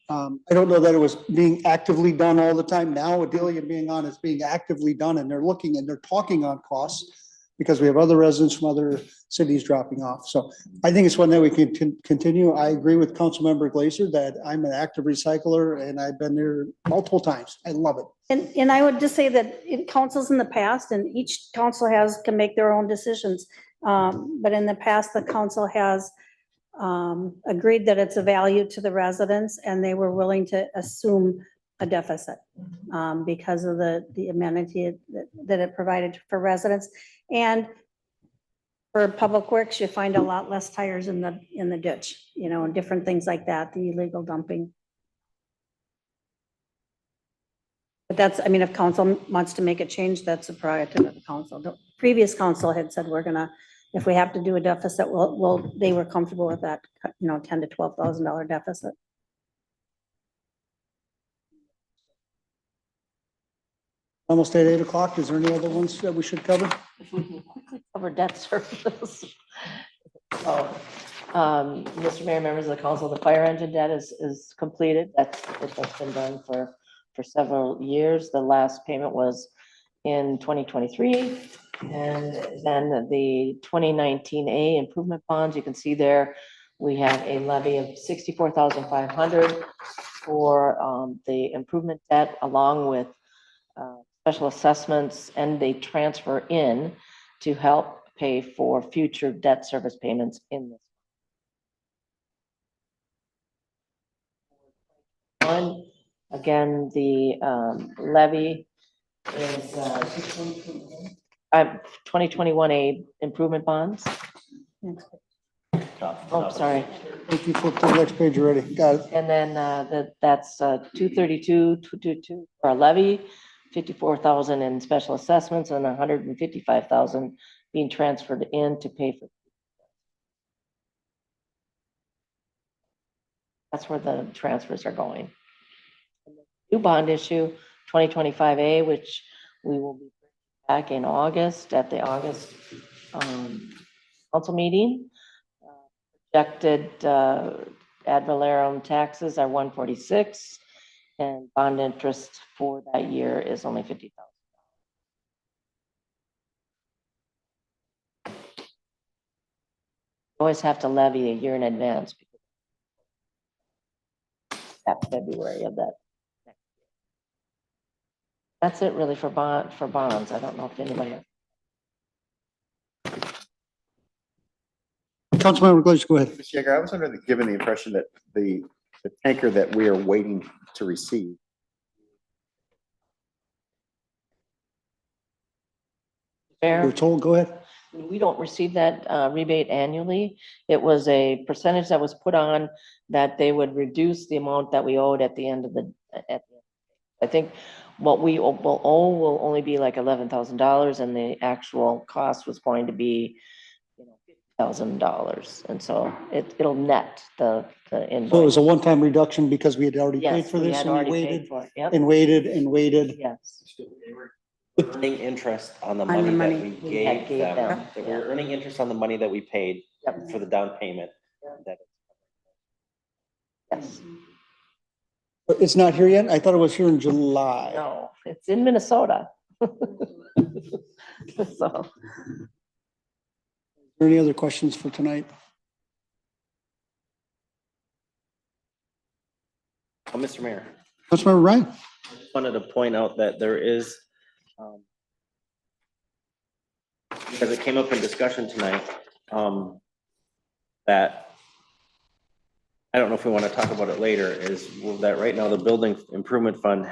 I don't know that it was being actively done all the time. Now, Adelia being on, it's being actively done, and they're looking and they're talking on costs because we have other residents from other cities dropping off. So I think it's one that we can continue. I agree with Councilmember Glazer that I'm an active recycler and I've been there multiple times. I love it. And I would just say that in councils in the past, and each council can make their own decisions. But in the past, the council has agreed that it's a value to the residents and they were willing to assume a deficit because of the amenity that it provided for residents. And for public works, you find a lot less tires in the ditch, and different things like that, the illegal dumping. But that's, if council wants to make a change, that's a prerogative of the council. The previous council had said if we have to do a deficit, they were comfortable with that, $10,000 to $12,000 deficit. Almost at 8 o'clock. Is there any other ones that we should cover? If we can quickly cover debt service. So, Mr. Mayor, members of the council, the fire engine debt is completed. That's been done for several years. The last payment was in 2023. And then the 2019A improvement bonds, you can see there, we have a levy of $64,500 for the improvement debt, along with special assessments, and they transfer in to help pay for future debt service payments in this. One, again, the levy is 2021 improvement bonds. Oh, sorry. If you flip to the next page already, got it. And then that's 232 for our levy, 54,000 in special assessments, and 155,000 being transferred in to pay for. That's where the transfers are going. New bond issue, 2025A, which we will be back in August at the August council meeting. Projected ad valorem taxes are 146, and bond interest for that year is only 50,000. Always have to levy a year in advance. At February of that. That's it really for bonds. I don't know if anybody. Councilmember Glazer, go ahead. Mr. Yeager, I was given the impression that the tanker that we are waiting to receive. You're Fair. told, go ahead. We don't receive that rebate annually. It was a percentage that was put on that they would reduce the amount that we owed at the end of the, I think what we will owe will only be like $11,000, and the actual cost was going to be, $50,000. And so it'll net the invoice. So it was a one-time reduction because we had already paid Yes, for we this had and we already paid waited for it. Yep. and waited and waited. Yes. Earning interest on the On the money that money we we had gave gave them. them, That we're earning interest on the money that we paid Yep. for the down payment. That- Yes. But it's not here yet? I thought it was here in July. No, it's in Minnesota. So, Are there any other questions for tonight? Oh, Mr. Mayor, Councilmember Ryan? wanted to point out that there is, because it came up in discussion tonight, that I don't know if we want to talk about it later, is that right now the building improvement fund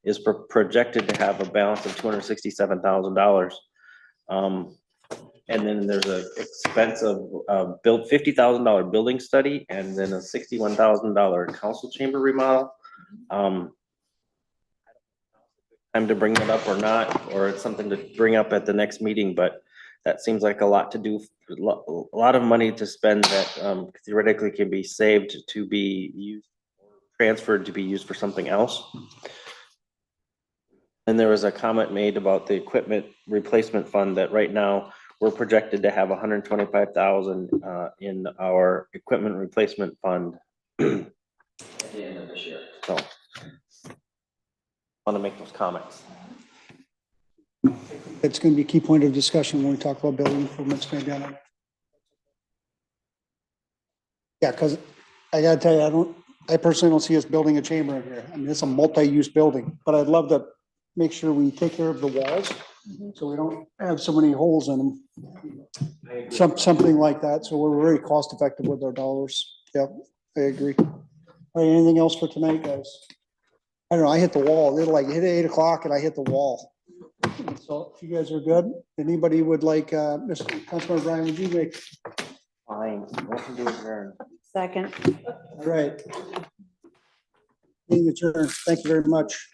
is projected to have a balance of $267,000. And then there's a expense of built $50,000 building study, and then a $61,000 council chamber remodel. Time to bring that up or not, or it's something to bring up at the next meeting, but that seems like a lot to do, a lot of money to spend that theoretically can be saved to be used, transferred to be used for something else. And there was a comment made about the equipment replacement fund that right now we're projected to have 125,000 in our equipment replacement fund at the end of this year. So I want to make those comments. It's going to be a key point of discussion when we talk about building improvements. Maybe on it. Yeah, because I gotta tell you, I personally don't see us building a chamber in here. I mean, it's a multi-use building, but I'd love to make sure we take care of the walls so we don't have so many holes in them. Something like that. So we're very cost effective with our dollars. Yep, I agree. All right, anything else for tonight, guys? I don't know, I hit the wall. It like hit 8 o'clock and I hit the wall. So if you guys are good, anybody would like, Mr. Councilmember Brian, would you make? Fine, motion to adjourn. Second. All right. Meeting adjourned. Thank you very much.